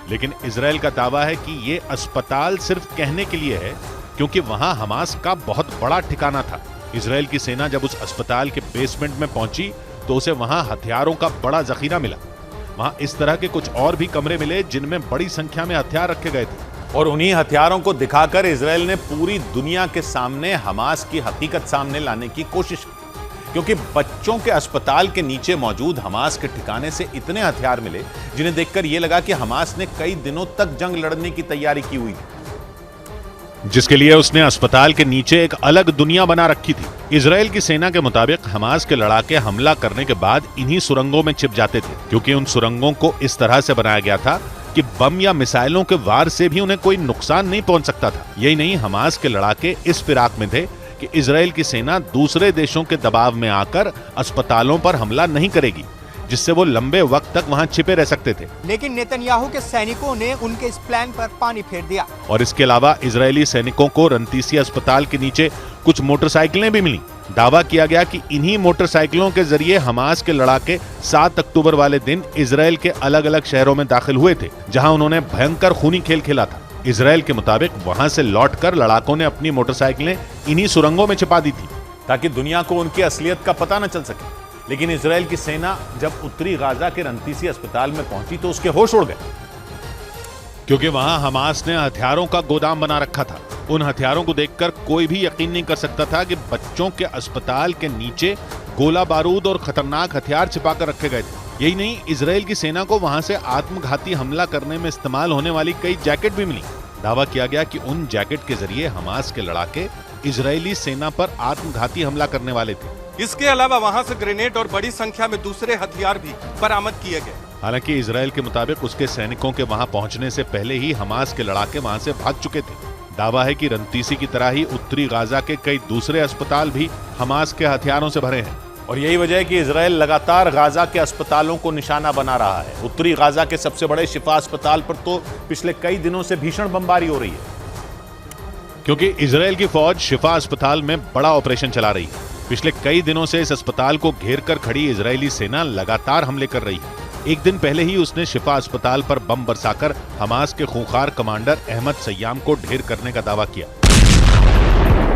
लेकिन इजराइल का दावा है कि ये अस्पताल सिर्फ कहने के लिए है, क्योंकि वहां हमास का बहुत बड़ा ठिकाना था। इजराइल की सेना जब उस अस्पताल के बेसमेंट में पहुंची तो उसे वहां हथियारों का बड़ा जखीरा मिला। वहां इस तरह के कुछ और भी कमरे मिले जिनमें बड़ी संख्या में हथियार रखे गए थे। और उन्हीं हथियारों को दिखाकर इजराइल ने पूरी दुनिया के सामने हमास की हकीकत सामने लाने की कोशिश की, क्योंकि बच्चों के अस्पताल के नीचे मौजूद हमास के ठिकाने से इतने हथियार मिले जिन्हें देखकर यह लगा कि हमास ने कई दिनों तक जंग लड़ने की तैयारी की हुई थी, जिसके लिए उसने अस्पताल के नीचे एक अलग दुनिया बना रखी थी। इजराइल की सेना के मुताबिक हमास के लड़ाके हमला करने के बाद इन्हीं सुरंगों में छिप जाते थे, क्योंकि उन सुरंगों को इस तरह से बनाया गया था कि बम या मिसाइलों के वार से भी उन्हें कोई नुकसान नहीं पहुंच सकता था। यही नहीं, हमास के लड़ाके इस फिराक में थे कि इजराइल की सेना दूसरे देशों के दबाव में आकर अस्पतालों पर हमला नहीं करेगी, जिससे वो लंबे वक्त तक वहां छिपे रह सकते थे। लेकिन नेतन्याहू के सैनिकों ने उनके इस प्लान पर पानी फेर दिया। और इसके अलावा इजरायली सैनिकों को रंतीसी अस्पताल के नीचे कुछ मोटरसाइकिलें भी मिली। दावा किया गया कि इन्हीं मोटरसाइकिलों के जरिए हमास के लड़ाके 7 अक्टूबर वाले दिन इजराइल के अलग अलग शहरों में दाखिल हुए थे, जहां उन्होंने भयंकर खूनी खेल खेला था। इजराइल के मुताबिक वहां से लौटकर लड़ाकों ने अपनी मोटरसाइकिलें इन्हीं सुरंगों में छिपा दी थी, ताकि दुनिया को उनकी असलियत का पता न चल सके। लेकिन इजराइल की सेना जब उत्तरी गाजा के रंतीसी अस्पताल में पहुंची तो उसके होश उड़ गए, क्योंकि वहां हमास ने हथियारों का गोदाम बना रखा था। उन हथियारों को देखकर कोई भी यकीन नहीं कर सकता था कि बच्चों के अस्पताल के नीचे गोला बारूद और खतरनाक हथियार छिपाकर रखे गए थे। यही नहीं, इजराइल की सेना को वहां से आत्मघाती हमला करने में इस्तेमाल होने वाली कई जैकेट भी मिली। दावा किया गया कि उन जैकेट के जरिए हमास के लड़ाके इजरायली सेना पर आत्मघाती हमला करने वाले थे। इसके अलावा वहां से ग्रेनेड और बड़ी संख्या में दूसरे हथियार भी बरामद किए गए। हालांकि इजराइल के मुताबिक उसके सैनिकों के वहां पहुंचने से पहले ही हमास के लड़ाके वहां से भाग चुके थे। दावा है कि रंतीसी की तरह ही उत्तरी गाजा के कई दूसरे अस्पताल भी हमास के हथियारों से भरे हैं। और यही वजह है कि इजराइल लगातार गाजा के अस्पतालों को निशाना बना रहा है। उत्तरी गाजा के सबसे बड़े शिफा अस्पताल पर तो पिछले कई दिनों से भीषण बमबारी हो रही है, क्योंकि इजराइल की फौज शिफा अस्पताल में बड़ा ऑपरेशन चला रही है। पिछले कई दिनों से इस अस्पताल को घेर कर खड़ी इजरायली सेना लगातार हमले कर रही है। एक दिन पहले ही उसने शिफा अस्पताल पर बम बरसाकर हमास के खूंखार कमांडर अहमद सय्याम को ढेर करने का दावा किया।